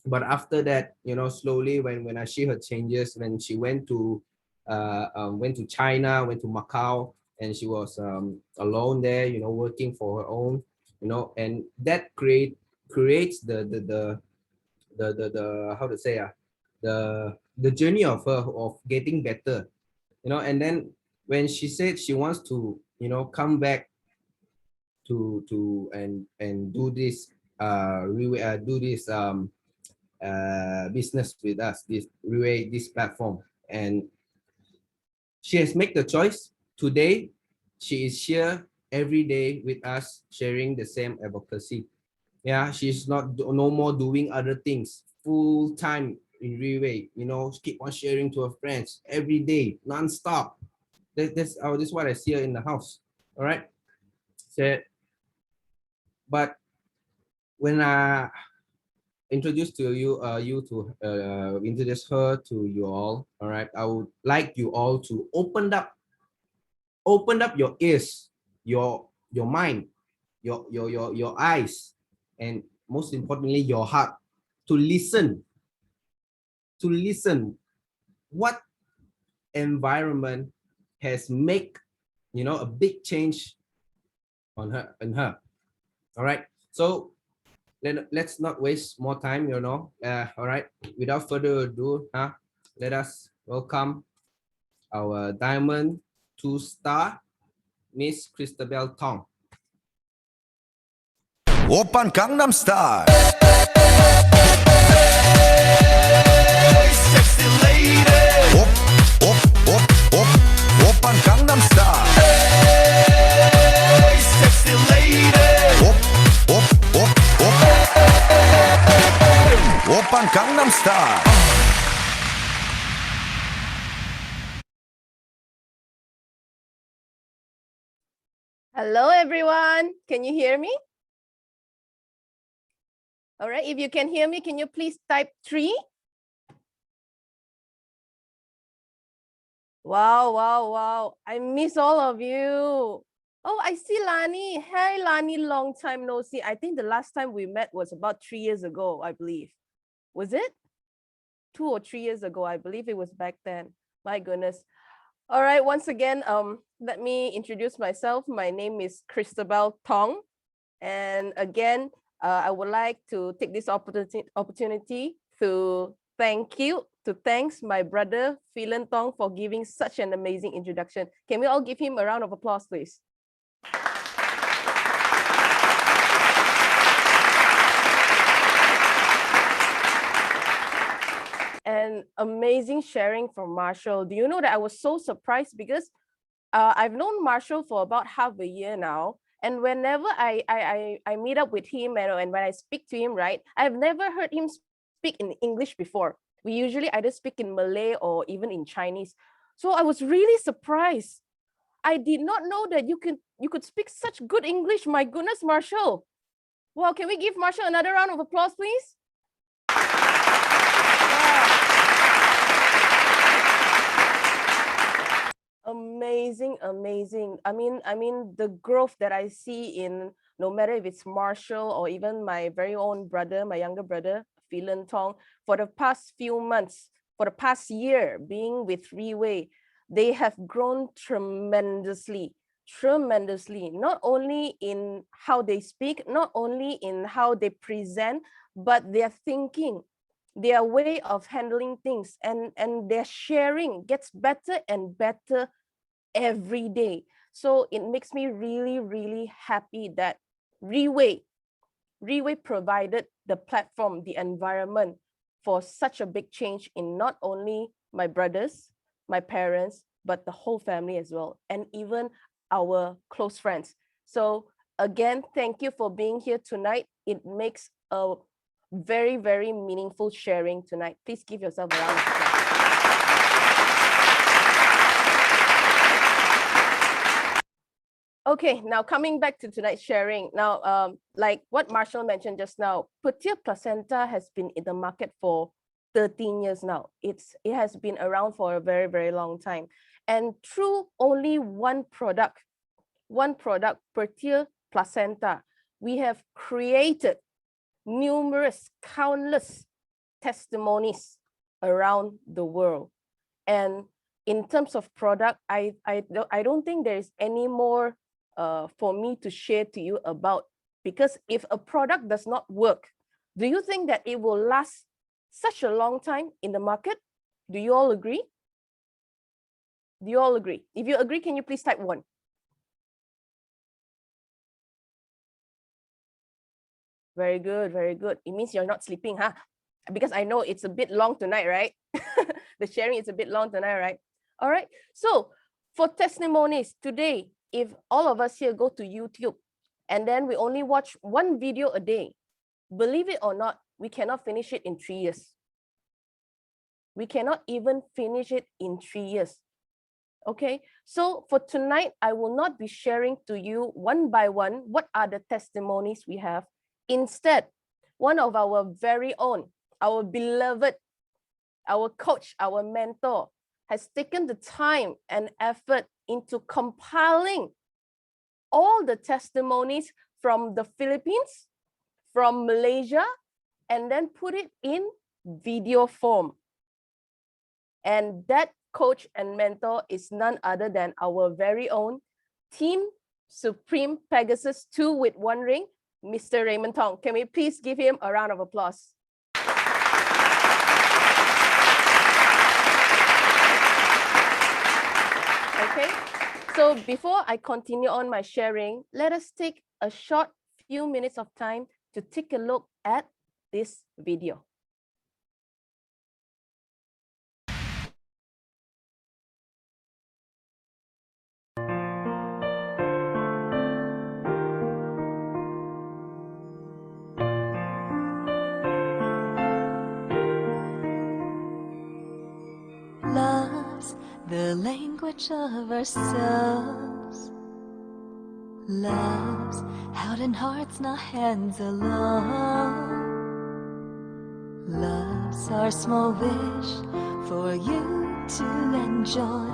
But after that, you know, slowly when I see her changes, when she went to China, went to Macau, and she was alone there, you know, working for her own, you know, and that creates the how to say the journey of her of getting better, you know. And then when she said she wants to, you know, come back to and do this do this business with us, this Riway, this platform, and she has made the choice today. She is here every day with us, sharing the same advocacy. Yeah, she's not no more doing other things full time in Riway. You know, keep on sharing to her friends every day, non-stop. That's this is what I see her in the house. All right. So, but when I introduce to you introduce her to you all right, I would like you all to open up your ears, your mind, your eyes, and most importantly your heart, to listen what environment has make, you know, a big change on her all right. So let's not waste more time, you know. All right, without further ado, let us welcome our Diamond 2-star, Miss Christabel Thong. Open Gangnam Style. Sexy lady. Open Gangnam Style. Sexy lady. Open Gangnam Style. Hello everyone, can you hear me? All right, if you can hear me, can you please type 3? Wow, I miss all of you. Oh, I see Lani. Hey Lani, long time no see. I think the last time we met was about 3 years ago, I believe. Was it? 2 or 3 years ago, I believe it was back then. My goodness. All right, once again, let me introduce myself. My name is Christabel Thong. And again, I would like to take this opportunity to thanks my brother Phelan Thong for giving such an amazing introduction. Can we all give him a round of applause, please? And amazing sharing from Marshall. Do you know that I was so surprised because I've known Marshall for about half a year now. And whenever I meet up with him and when I speak to him, right, I've never heard him speak in English before. We usually either speak in Malay or even in Chinese. So I was really surprised. I did not know that you could speak such good English. My goodness, Marshall. Well, can we give Marshall another round of applause, please? Amazing. I mean the growth that I see in, no matter if it's Marshall or even my very own brother, my younger brother, Phelan Thong, for the past few months, for the past year being with Riway, they have grown tremendously, not only in how they speak, not only in how they present, but their thinking, their way of handling things, and their sharing gets better and better every day. So it makes me really happy that Riway provided the platform, the environment for such a big change in not only my brothers, my parents, but the whole family as well. And even our close friends. So again, thank you for being here tonight. It makes a very, very meaningful sharing tonight. Please give yourself a round of applause. Okay, now coming back to tonight's sharing. Now, like what Marshall mentioned just now, Petir placenta has been in the market for 13 years now. It has been around for a very, very long time. And through only one product, Petir placenta, we have created numerous, countless testimonies around the world. And in terms of product, I don't think there is any more for me to share to you about, because if a product does not work, do you think that it will last such a long time in the market? Do you all agree? Do you all agree? If you agree, can you please type 1? Very good, very good. It means you're not sleeping, huh? Because I know it's a bit long tonight, right? The sharing is a bit long tonight, right? All right. So for testimonies today, if all of us here go to YouTube and then we only watch one video a day, believe it or not, we cannot finish it in 3 years. We cannot even finish it in 3 years. Okay, so for tonight, I will not be sharing to you one by one what are the testimonies we have. Instead, one of our very own, our beloved, our coach, our mentor, has taken the time and effort into compiling all the testimonies from the Philippines, from Malaysia, and then put it in video form. And that coach and mentor is none other than our very own Team Supreme Pegasus II with 1 ring, Mr. Raymond Thong. Can we please give him a round of applause? Okay, so before I continue on my sharing, let us take a short few minutes of time to take a look at this video. Love's the language of ourselves. Love's out in hearts, not hands alone. Love's our small wish for you to enjoy.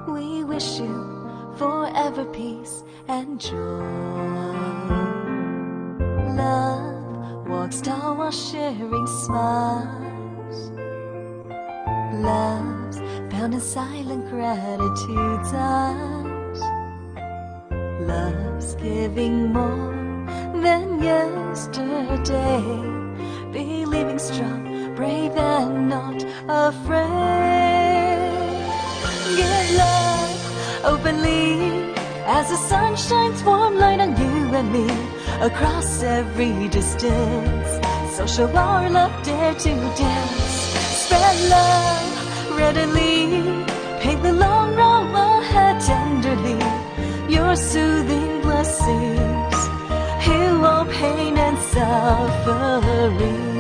We wish you forever peace and joy. Love walks tall while sharing smiles. Love's found in silent gratitude's eyes. Love's giving more than yesterday. Believing strong, brave and not afraid. Give love openly as the sun shines warm light on you and me. Across every distance, so show our love, dare to dance. Spread love readily, paint the long road ahead tenderly. Your soothing blessings heal all pain and suffering.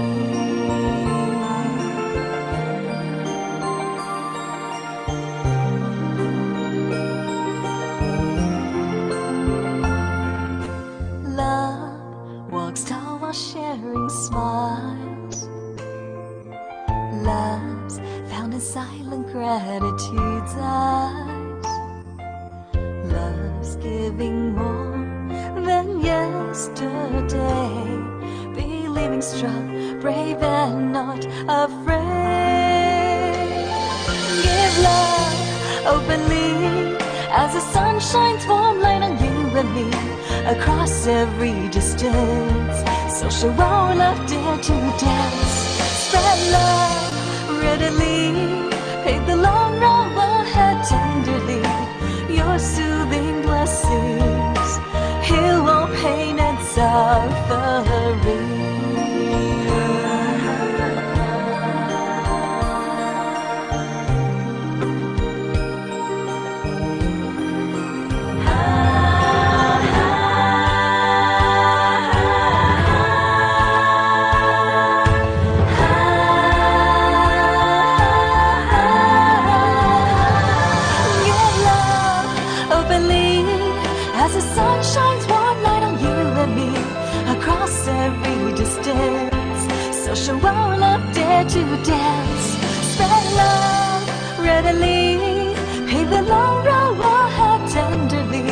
Love walks tall while sharing smiles. Love's found in silent gratitude's eyes. Love's giving more than yesterday. Believing strong, brave and not afraid. Give love openly as the sun shines warm light on you and me. Across every distance, so show our love, dare to dance. Spread love readily, pave the long road ahead tenderly. Your soothing blessings heal all pain and suffering. as the sun shines one light on you and me across every distance. So show our love, dare to dance. Spread love readily, pave the long road, walk ahead tenderly.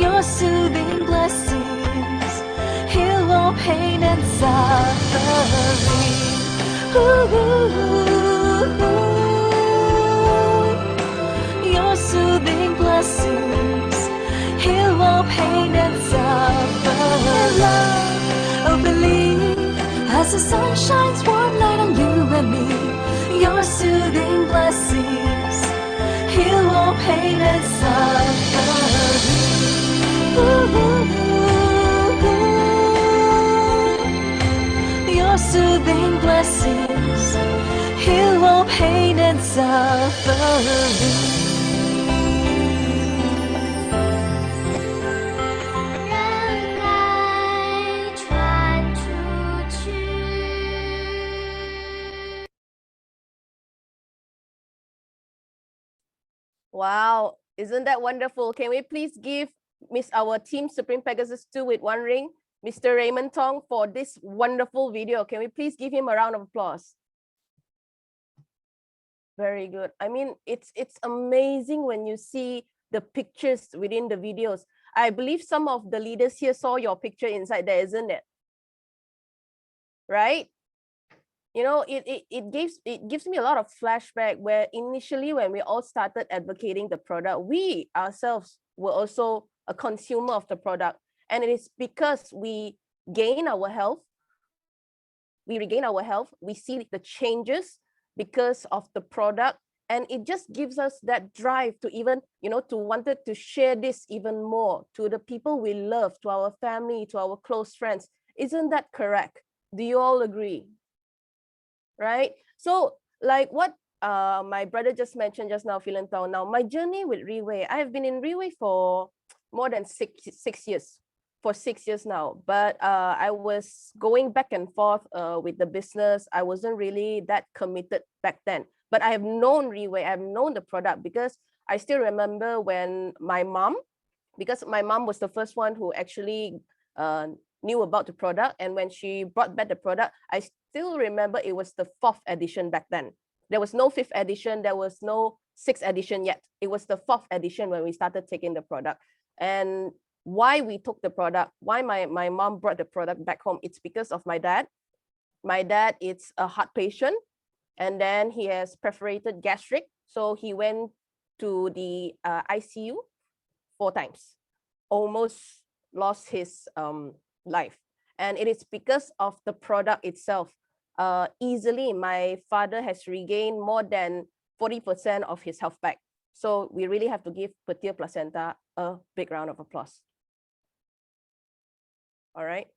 Your soothing blessings heal all pain and suffering. Your soothing blessings heal all pain and suffering. Love, oh believe, as the sun shines one light on you and me. Your soothing blessings heal all pain and suffering. Your soothing blessings heal all pain and suffering. Wow, isn't that wonderful? Can we please give our team Supreme Pegasus II with one ring, Mr. Raymond Thong, for this wonderful video? Can we please give him a round of applause? Very good. I mean, it's amazing when you see the pictures within the videos. I believe some of the leaders here saw your picture inside there, isn't it? Right? You know, it gives me a lot of flashback where initially when we all started advocating the product, we ourselves were also a consumer of the product. And it is because we gain our health, we regain our health, we see the changes because of the product. And it just gives us that drive to even, you know, to wanted to share this even more to the people we love, to our family, to our close friends. Isn't that correct? Do you all agree? Right? So like what my brother just mentioned just now, Philan Tong, now my journey with Riway, I have been in Riway for more than six years, for 6 years now, but I was going back and forth with the business. I wasn't really that committed back then, but I have known Riway, I've known the product because I still remember when my mom, because my mom was the first one who actually knew about the product, and when she brought back the product, I still remember it was the 4th edition back then. There was no 5th edition, there was no 6th edition yet. It was the 4th edition when we started taking the product. And why we took the product, why my mom brought the product back home, it's because of my dad. My dad is a heart patient, and then he has perforated gastric, so he went to the ICU 4 times, almost lost his life. And it is because of the product itself. Easily, my father has regained more than 40% of his health back. So we really have to give Petir Placenta a big round of applause. All right.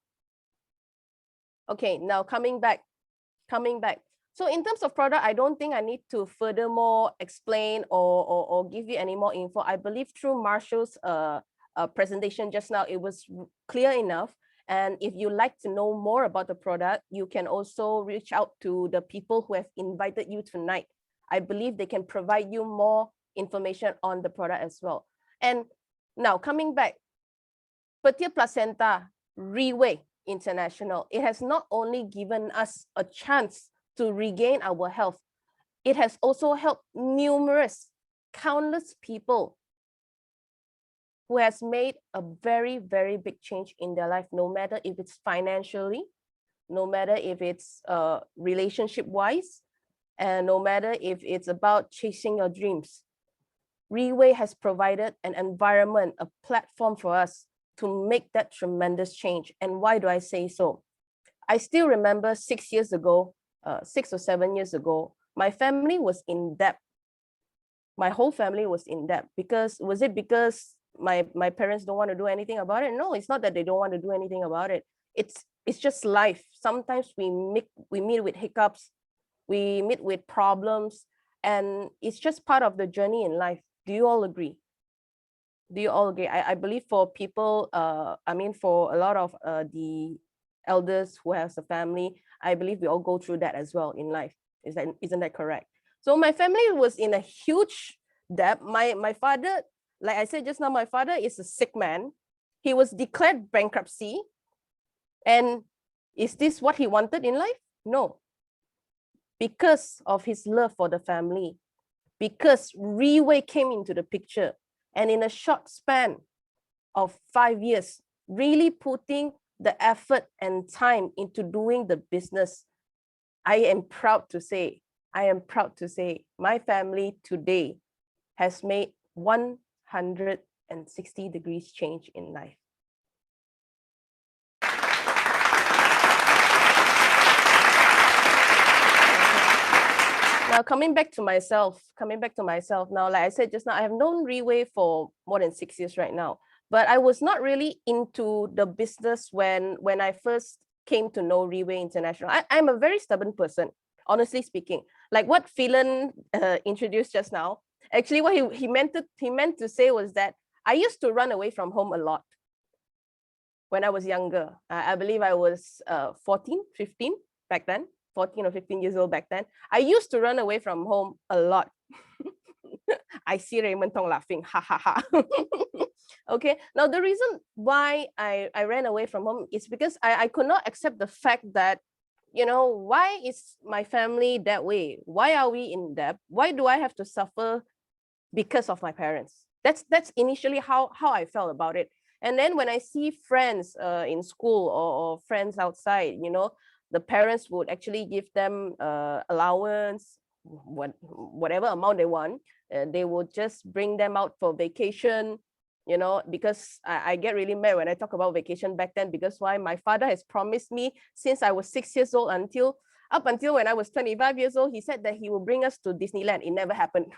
Okay, now coming back. So in terms of product, I don't think I need to furthermore explain or give you any more info. I believe through Marshall's presentation just now, it was clear enough. And if you like to know more about the product, you can also reach out to the people who have invited you tonight. I believe they can provide you more information on the product as well. And now coming back, Petir Placenta, Riway International, it has not only given us a chance to regain our health, it has also helped countless people who has made a very, very big change in their life, no matter if it's financially, no matter if it's relationship-wise, and no matter if it's about chasing your dreams. Riway has provided an environment, a platform for us to make that tremendous change. And why do I say so? I still remember 6 years ago, 6 or 7 years ago, my family was in debt. My whole family was in debt. Was it because my parents don't want to do anything about it? No, it's not that they don't want to do anything about it. It's just life. Sometimes we meet with hiccups, we meet with problems, and it's just part of the journey in life. Do you all agree? Do you all agree? I believe for people, for a lot of the elders who has a family, I believe we all go through that as well in life. Isn't that correct? So my family was in a huge debt. My father Like I said just now, my father is a sick man. He was declared bankruptcy. And is this what he wanted in life? No. Because of his love for the family, because Riway came into the picture, and in a short span of 5 years, really putting the effort and time into doing the business, I am proud to say my family today has made 160 degrees change in life. Now, coming back to myself now, like I said just now, I have known Riway for more than 6 years right now, but I was not really into the business when I first came to know Riway International. I'm a very stubborn person, honestly speaking. Like what Phelan introduced just now, actually what he meant to say was that I used to run away from home a lot when I was younger. I believe I was 14, 15 back then. 14 or 15 years old back then. I used to run away from home a lot. I see Raymond Thong laughing, ha ha ha. Okay, now the reason why I ran away from home is because I could not accept the fact that, you know, why is my family that way? Why are we in debt? Why do I have to suffer because of my parents? That's initially how I felt about it. And then when I see friends in school or friends outside, you know, the parents would actually give them allowance, whatever amount they want. They would just bring them out for vacation, you know, because I get really mad when I talk about vacation back then, because why? My father has promised me since I was 6 years old up until when I was 25 years old, he said that he will bring us to Disneyland. It never happened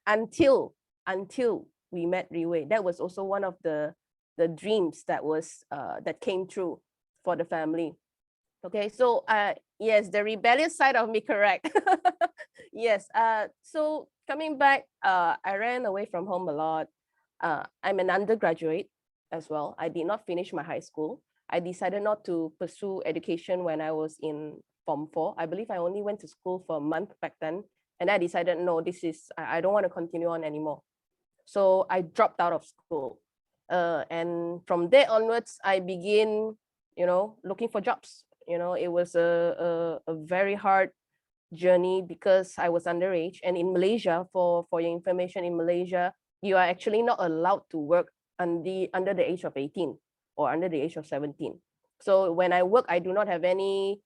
until we met Riway. That was also one of the dreams that was that came true for the family. Okay, so yes, the rebellious side of me, correct. Yes, so coming back, I ran away from home a lot. I'm an undergraduate as well. I did not finish my high school. I decided not to pursue education when I was in Form 4. I believe I only went to school for a month back then. And I decided, no, I don't want to continue on anymore. So I dropped out of school. And from there onwards, I began, you know, looking for jobs. You know, it was a very hard journey because I was underage. And in Malaysia, for your information, in Malaysia, you are actually not allowed to work under the age of 18 or under the age of 17. So when I work, I do not have any,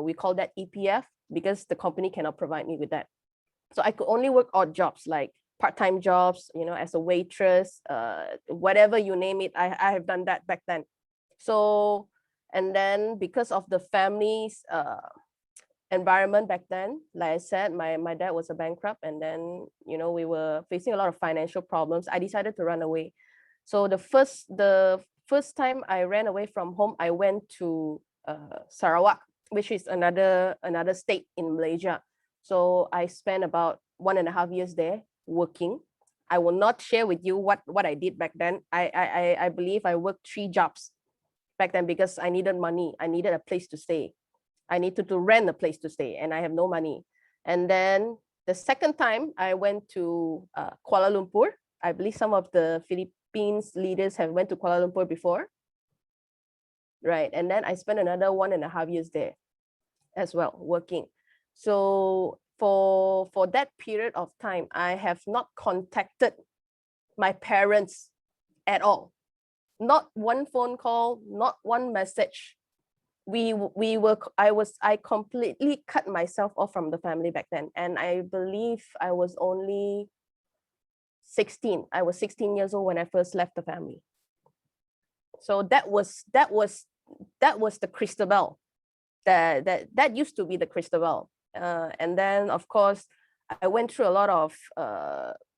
we call that EPF, because the company cannot provide me with that. So I could only work odd jobs, like part-time jobs, you know, as a waitress, whatever you name it, I have done that back then. So, and then because of the family's environment back then, like I said, my dad was a bankrupt, and then, you know, we were facing a lot of financial problems. I decided to run away. So the first time I ran away from home, I went to Sarawak, which is another state in Malaysia. So I spent about 1.5 years there working. I will not share with you what I did back then. I believe I worked 3 jobs back then because I needed money. I needed a place to stay. I needed to rent a place to stay, and I have no money. And then the second time I went to Kuala Lumpur. I believe some of the Philippines leaders have went to Kuala Lumpur before. Right, and then I spent another 1.5 years there as well, working. So for that period of time, I have not contacted my parents at all. Not one phone call, not one message. I completely cut myself off from the family back then. And I believe I was only 16. I was 16 years old when I first left the family. So that was the Christabel. That used to be the Christabel. And then, of course, I went through a lot of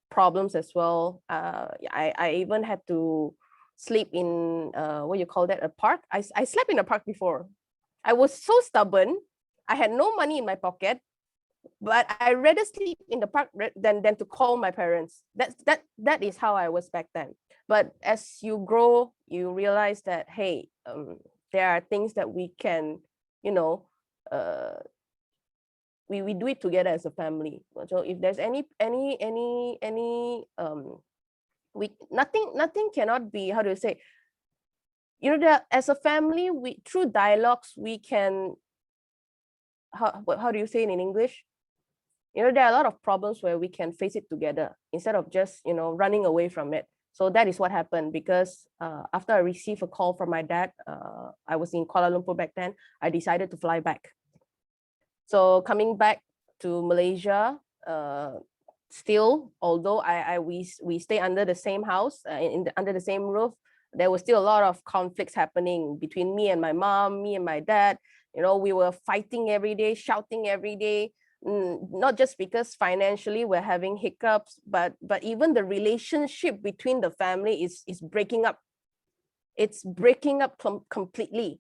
problems as well. I even had to sleep in, what you call that, a park. I slept in a park before. I was so stubborn. I had no money in my pocket, but I rather sleep in the park than to call my parents. That is how I was back then. But as you grow, you realize that, hey, there are things that we can, you know, we do it together as a family. So if there's any what nothing cannot be, how do you say, as a family, we through dialogues we can, how do you say it in English? There are a lot of problems where we can face it together instead of just running away from it. So that is what happened, because after I received a call from my dad, I was in Kuala Lumpur back then, I decided to fly back. So coming back to Malaysia, still, although we stay under the same house, under the same roof, there was still a lot of conflicts happening between me and my mom, me and my dad. We were fighting every day, shouting every day. Not just because financially we're having hiccups, but even the relationship between the family is breaking up. It's breaking up completely.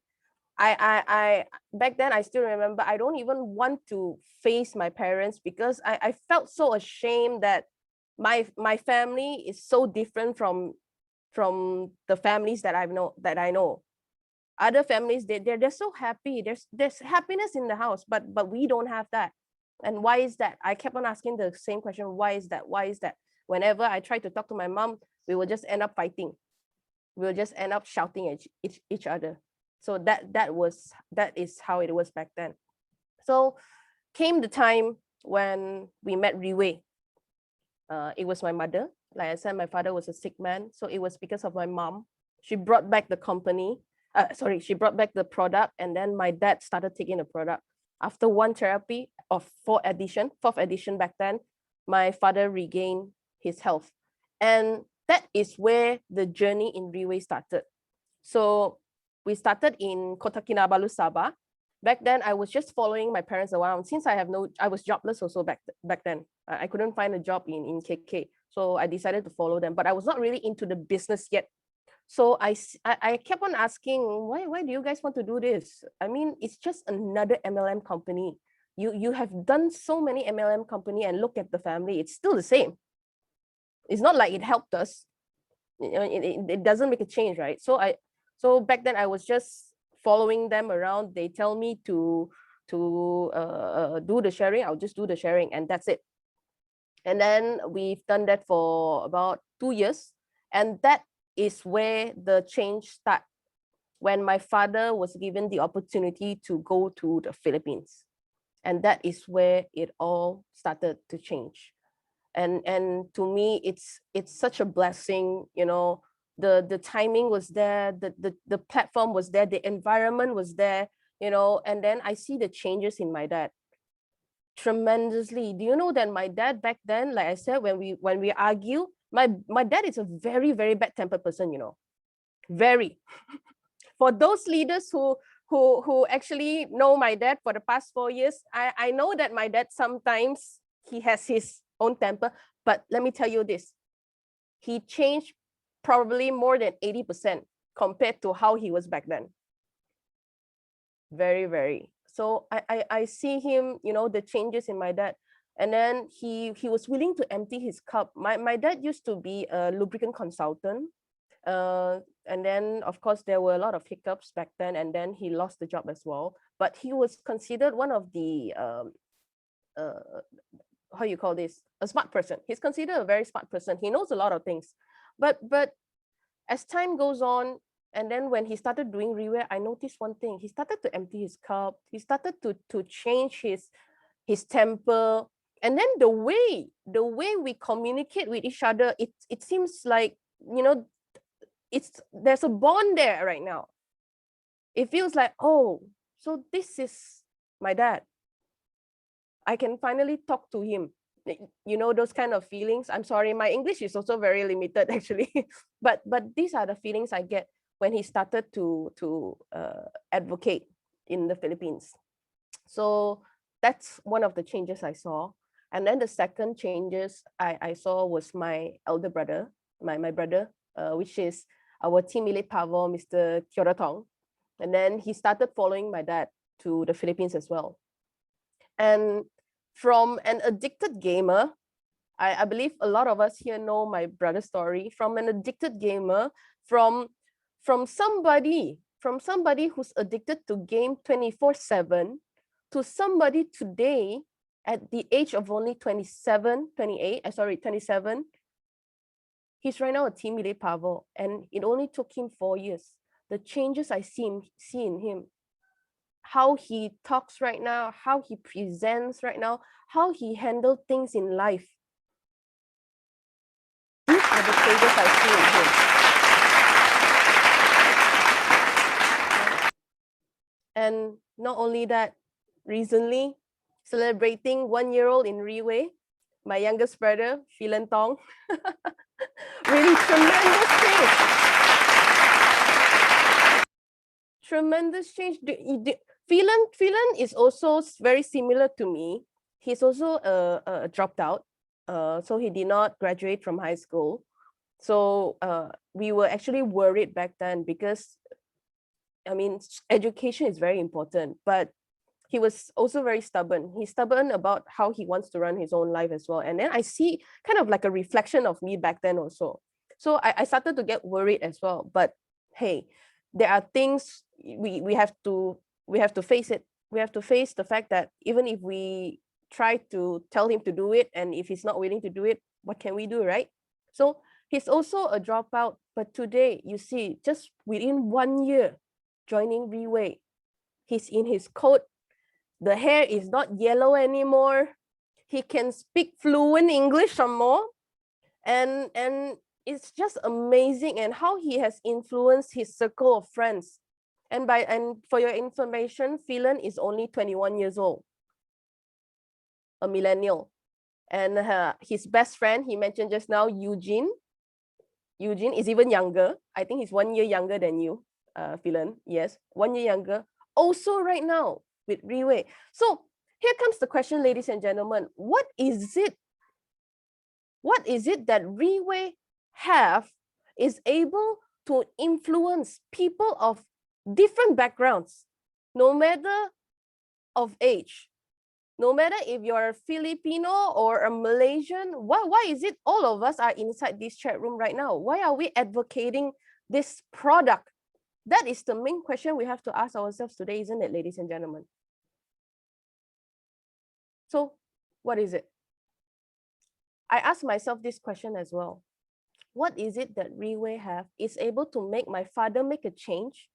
I back then I still remember, I don't even want to face my parents because I felt so ashamed that my family is so different from the families that I know. Other families, they're so happy. There's happiness in the house, but we don't have that. And why is that? I kept on asking the same question. Why is that? Why is that? Whenever I tried to talk to my mom, we will just end up fighting. We will just end up shouting at each other. So that is how it was back then. So came the time when we met Riway. It was my mother. Like I said, my father was a sick man. So it was because of my mom. She brought back the company. She brought back the product, and then my dad started taking the product. After one therapy of fourth edition back then, my father regained his health. And that is where the journey in Riway started. So we started in Kota Kinabalu, Sabah. Back then, I was just following my parents around. Since I was jobless also back then. I couldn't find a job in KK. So I decided to follow them, but I was not really into the business yet. So I kept on asking, why do you guys want to do this? I mean, it's just another MLM company. You have done so many MLM company, and look at the family, it's still the same. It's not like it helped us. It doesn't make a change, right? So back then I was just following them around. They tell me to do the sharing, I'll just do the sharing, and that's it. And then we've done that for about 2 years, and that is where the change started, when my father was given the opportunity to go to the Philippines. And that is where it all started to change. And to me, it's such a blessing. The timing was there, the platform was there, the environment was there, and then I see the changes in my dad tremendously. Do you know that my dad back then, like I said, when we argue, my dad is a very, very bad-tempered person, very. For those leaders who actually know my dad for the past 4 years, I know that my dad sometimes he has his own temper, but let me tell you this, he changed probably more than 80% compared to how he was back then. Very, very. So I see him, the changes in my dad. And then he was willing to empty his cup. My dad used to be a lubricant consultant. And then, of course, there were a lot of hiccups back then, and then he lost the job as well. But he was considered one of the, how you call this? A smart person. He's considered a very smart person. He knows a lot of things. But as time goes on, and then when he started doing Riway, I noticed one thing. He started to empty his cup. He started to change his temper. And then the way we communicate with each other, it seems like, there's a bond there right now. It feels like, oh, so this is my dad. I can finally talk to him. Those kind of feelings. I'm sorry, my English is also very limited actually. but these are the feelings I get when he started to advocate in the Philippines. So that's one of the changes I saw. And then the second changes I saw was my elder brother, my brother, which is our team elite Pavo, Mr. Thong. And then he started following my dad to the Philippines as well. And from an addicted gamer, I believe a lot of us here know my brother's story. From an addicted gamer, from somebody who's addicted to game 24/7 to somebody today at the age of only 27, He's right now a team lead Pavel, and it only took him 4 years. The changes I see in him, how he talks right now, how he presents right now, how he handles things in life. These are the changes I see in him. And not only that, recently, celebrating 1-year-old in Riway, my youngest brother, Raymond Thong, really tremendous change. Tremendous change. Phelan is also very similar to me. He's also a dropped out. So he did not graduate from high school. So we were actually worried back then because, I mean, education is very important, but he was also very stubborn. He's stubborn about how he wants to run his own life as well. And then I see kind of like a reflection of me back then also. So I started to get worried as well. But hey, there are things we have to face it. We have to face the fact that even if we try to tell him to do it, and if he's not willing to do it, what can we do, right? So he's also a dropout. But today, you see, just within 1 year joining Riway, he's in his coat. The hair is not yellow anymore. He can speak fluent English some more. And it's just amazing, and how he has influenced his circle of friends. And for your information, Phelan is only 21 years old, a millennial. And his best friend, he mentioned just now, Eugene is even younger. I think he's 1 year younger than you, Phelan. Yes, 1 year younger. Also right now with Riway. So here comes the question, ladies and gentlemen. What is it that Riway is able to influence people of different backgrounds, no matter of age, no matter if you're a Filipino or a Malaysian? Why is it all of us are inside this chat room right now? Why are we advocating this product? That is the main question we have to ask ourselves today, isn't it, ladies and gentlemen? So what is it? I ask myself this question as well. What is it that Riway is able to make my father make a change,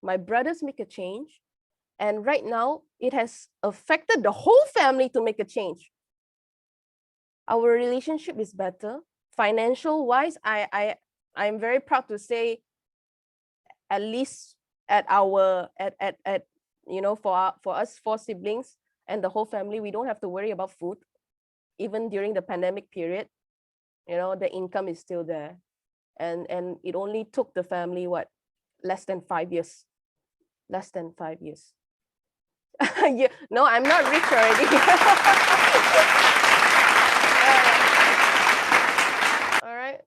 my brothers make a change, and right now it has affected the whole family to make a change? Our relationship is better. Financial wise, I'm very proud to say, at least at you know, for us 4 siblings and the whole family, we don't have to worry about food. Even during the pandemic period, you know, the income is still there. And it only took the family, what, less than 5 years. Less than 5 years. Yeah, no, I'm not rich already. All right.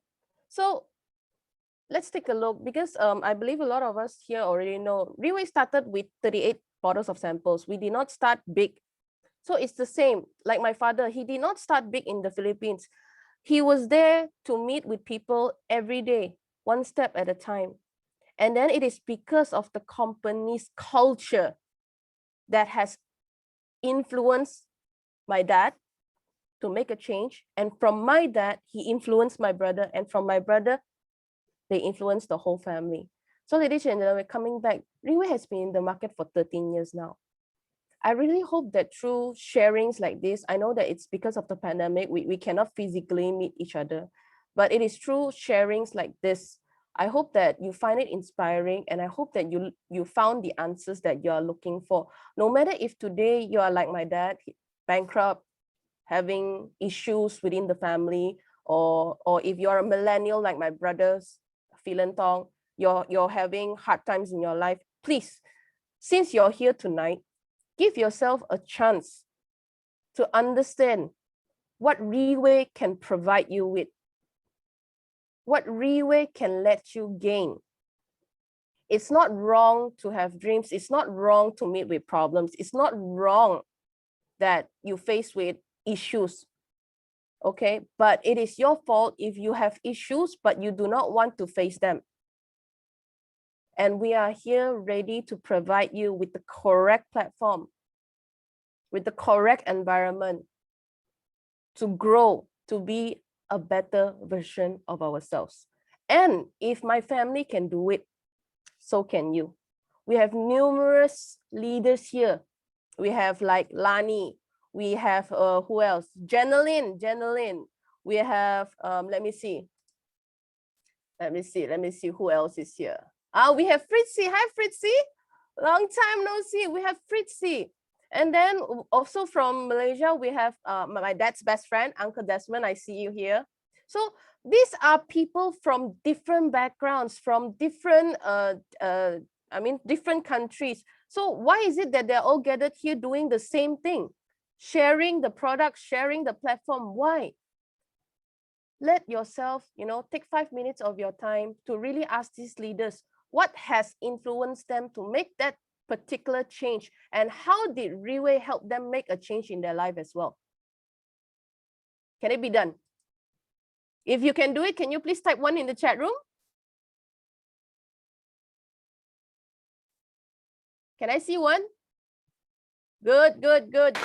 So let's take a look, because I believe a lot of us here already know Riway started with 38 bottles of samples. We did not start big. So it's the same, like my father, he did not start big in the Philippines. He was there to meet with people every day, 1 step at a time. And then it is because of the company's culture that has influenced my dad to make a change. And from my dad, he influenced my brother. And from my brother, they influenced the whole family. So ladies and gentlemen, coming back, Riway has been in the market for 13 years now. I really hope that through sharings like this, I know that it's because of the pandemic, we cannot physically meet each other, but it is through sharings like this, I hope that you find it inspiring, and I hope that you found the answers that you are looking for. No matter if today you are like my dad, bankrupt, having issues within the family, or if you're a millennial like my brothers, Phelan Thong, you're having hard times in your life, please, since you're here tonight, give yourself a chance to understand what Riway can provide you with, what Riway can let you gain. It's not wrong to have dreams. It's not wrong to meet with problems. It's not wrong that you face with issues, okay? But it is your fault if you have issues, but you do not want to face them. And we are here ready to provide you with the correct platform, with the correct environment to grow, to be a better version of ourselves. And if my family can do it, so can you. We have numerous leaders here. We have like Lani. We have who else? Janeline. We have let me see who else is here. We have Fritzy. Hi Fritzy. Long time no see. We have Fritzy. And then also from Malaysia, we have my dad's best friend, Uncle Desmond. I see you here. So these are people from different backgrounds, from different different countries. So why is it that they're all gathered here doing the same thing? Sharing the product, sharing the platform. Why? Let yourself, take 5 minutes of your time to really ask these leaders, what has influenced them to make that particular change, and how did Riway help them make a change in their life as well? Can it be done? If you can do it, can you please type 1 in the chat room? Can I see 1? Good. Very good.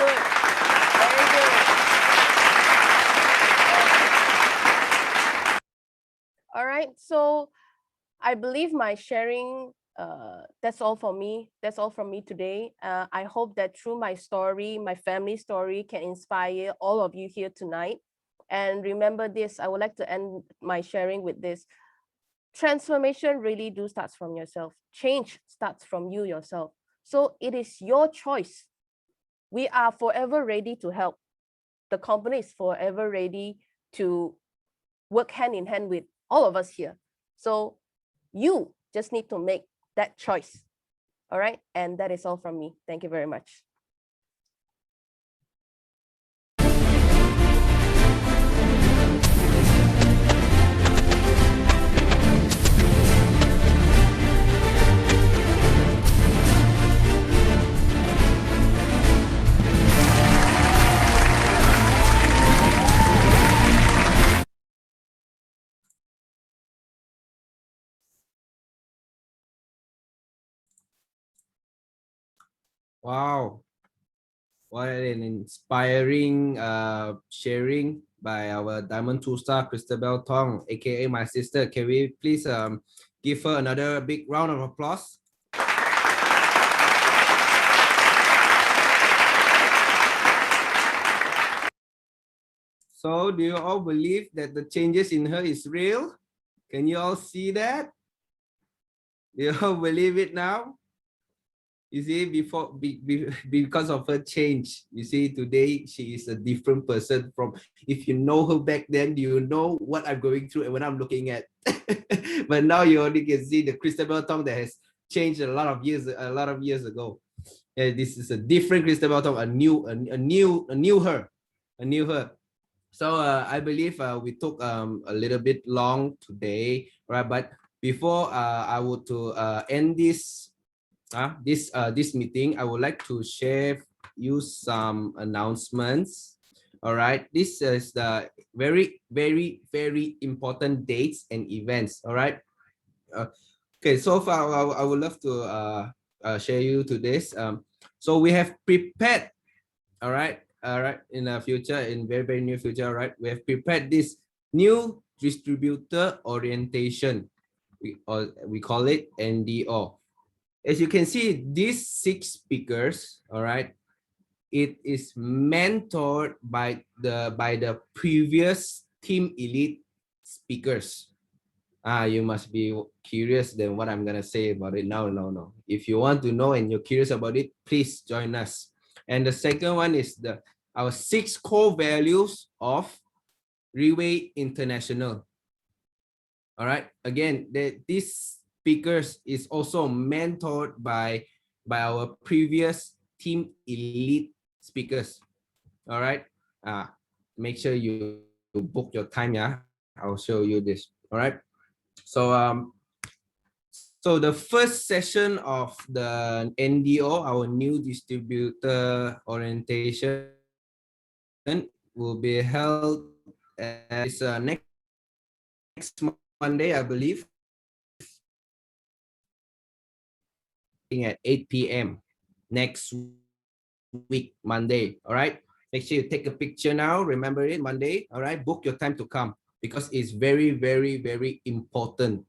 All right, so I believe my sharing, that's all for me. That's all from me today. I hope that through my story, my family story can inspire all of you here tonight. And remember this, I would like to end my sharing with this. Transformation really do starts from yourself. Change starts from you yourself. So it is your choice. We are forever ready to help. The company is forever ready to work hand in hand with all of us here. So you just need to make that choice. All right. And that is all from me. Thank you very much. Wow, what an inspiring sharing by our Diamond 2-star Christabel Thong, aka my sister. Can we please give her another big round of applause? So do you all believe that the changes in her is real? Can you all see that? Do you all believe it now? You see, because of her change, you see, today she is a different person from, if you know her back then, you know what I'm going through and what I'm looking at. But now you only can see the Christabel Thong that has changed a lot of years ago. This is a different Christabel Thong, a new her. So I believe we took a little bit long today, right? But before I would to end this meeting, I would like to share you some announcements. All right, this is the very important dates and events. All right. Okay, so far I would love to share you to this. So we have prepared. All right, in the future, in very near future. All right, we have prepared this new distributor orientation. We call it NDO. As you can see, these 6 speakers, all right, it is mentored by the previous Team Elite speakers. You must be curious then what I'm gonna say about it now. No. If you want to know and you're curious about it, please join us. And the second one is our 6 core values of Riway International. All right, again, these speakers is also mentored by our previous Team Elite speakers. All right, make sure you book your time. Yeah, I'll show you this. All right, so so the first session of the NDO, our new distributor orientation, will be held as next Monday, I believe, at 8 p.m. next week, Monday. All right. Make sure you take a picture now. Remember it, Monday. All right, book your time to come because it's very, very, very important.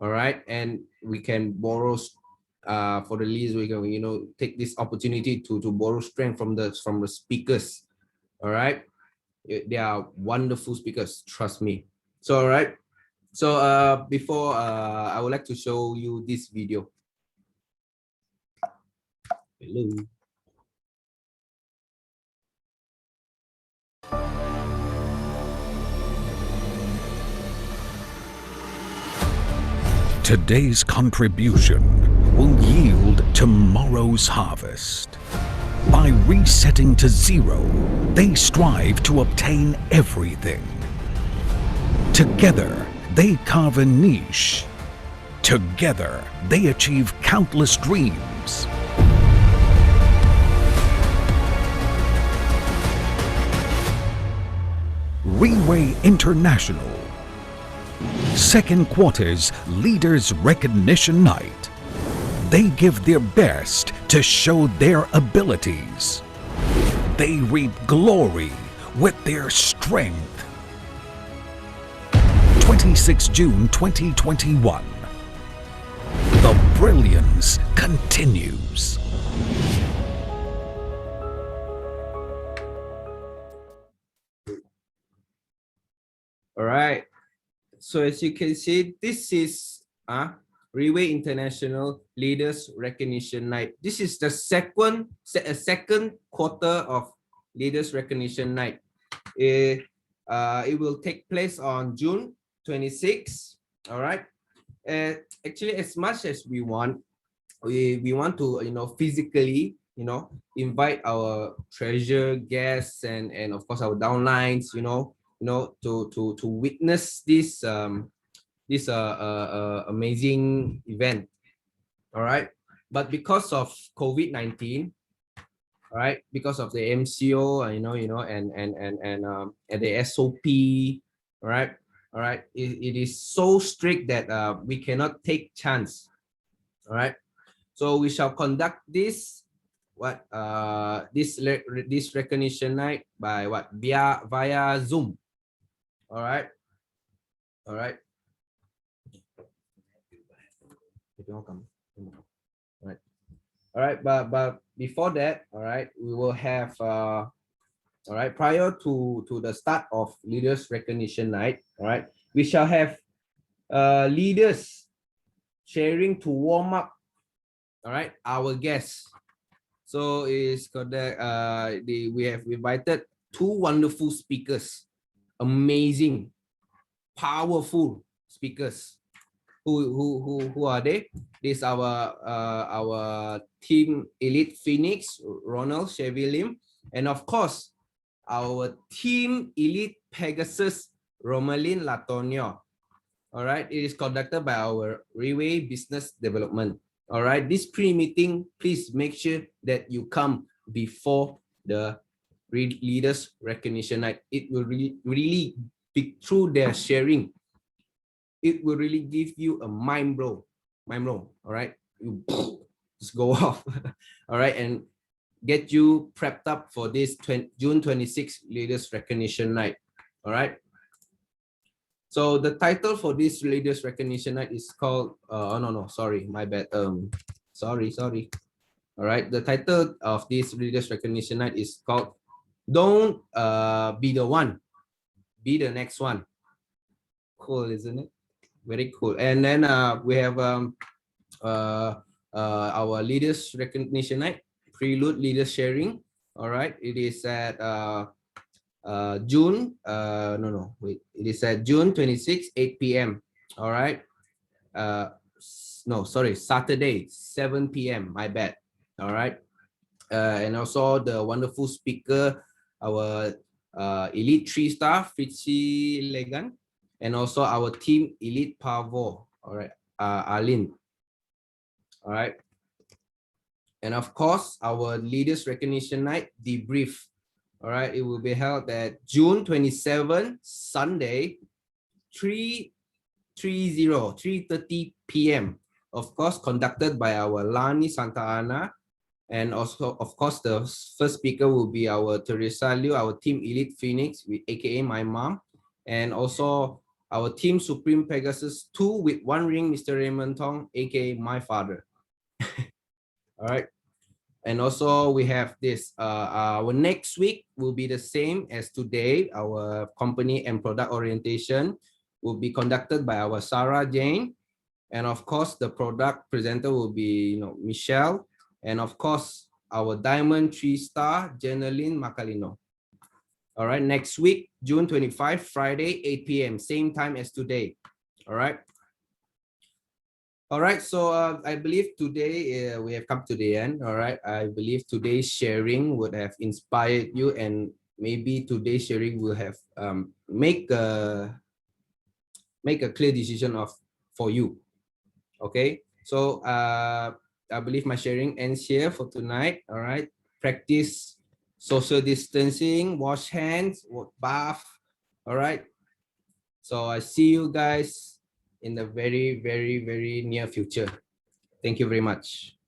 All right, and we can borrow for the leads. We can, take this opportunity to borrow strength from the speakers. All right, they are wonderful speakers. Trust me. So all right. So before I would like to show you this video. Hello. Today's contribution will yield tomorrow's harvest. By resetting to zero, they strive to obtain everything. Together, they carve a niche. Together, they achieve countless dreams. Riway International. Second quarter's Leaders Recognition Night. They give their best to show their abilities. They reap glory with their strength. 26 June 2021. The brilliance continues. All right. So as you can see, this is Riway International Leaders Recognition Night. This is the second quarter of Leaders Recognition Night. It will take place on June 26. All right. Actually, as much as we want to physically invite our treasured guests and of course our downlines to witness this amazing event. All right, but because of COVID-19, all right, because of the MCO, and the SOP, all right, it is so strict that we cannot take chance. All right, so we shall conduct this this recognition night by via Zoom. All right. All right, but before that, all right, we will have all right, prior to the start of Leaders Recognition Night, all right, we shall have leaders sharing to warm up, all right, our guests. So it's got we have invited two wonderful speakers, amazing, powerful speakers. Who are they? This is our team Elite Phoenix, Ronald Chevilim, and of course our team Elite Pegasus, Romalyn Latonio. All right, it is conducted by our Riway Business Development. All right, this pre-meeting, please make sure that you come before the Leaders Recognition Night. It will really be through their sharing. It will really give you a mind blow. All right, you just go off. All right, and get you prepped up for this June 26th Leaders Recognition Night. All right. So the title for this Leaders Recognition Night is called sorry, my bad. Sorry. All right, the title of this Leaders Recognition Night is called "Don't be the one, be the next one." Cool, isn't it? Very cool. And then we have our Leaders Recognition Night, Prelude Leaders Sharing. All right, it is at June it is at June 26, 8 p.m. All right, Saturday 7 p.m. my bad. All right, and also the wonderful speaker, our Elite 3-star Fritzi Legan, and also our team Elite Pavo, all right, Alin. All right, and of course our Leaders Recognition Night debrief. All right, it will be held at June 27, Sunday, 3:30 p.m. Of course, conducted by our Lani Santa Ana, And also, of course, the first speaker will be our Teresa Liu, our team Elite Phoenix, aka my mom, and also our team Supreme Pegasus II with 1 ring, Mr. Raymond Thong, aka my father. All right. And also we have this, our next week will be the same as today. Our company and product orientation will be conducted by our Sarah Jane. And of course, the product presenter will be, Michelle. And of course, our Diamond 3-star, Jeneline Macalino. All right, next week, June 25, Friday, 8 p.m., same time as today. All right. All right, so I believe today we have come to the end. All right, I believe today's sharing would have inspired you, and maybe today's sharing will have make a clear decision for you. Okay, so I believe my sharing ends here for tonight. All right, practice social distancing, wash hands, bath. All right, so I see you guys in the very, very, very near future. Thank you very much.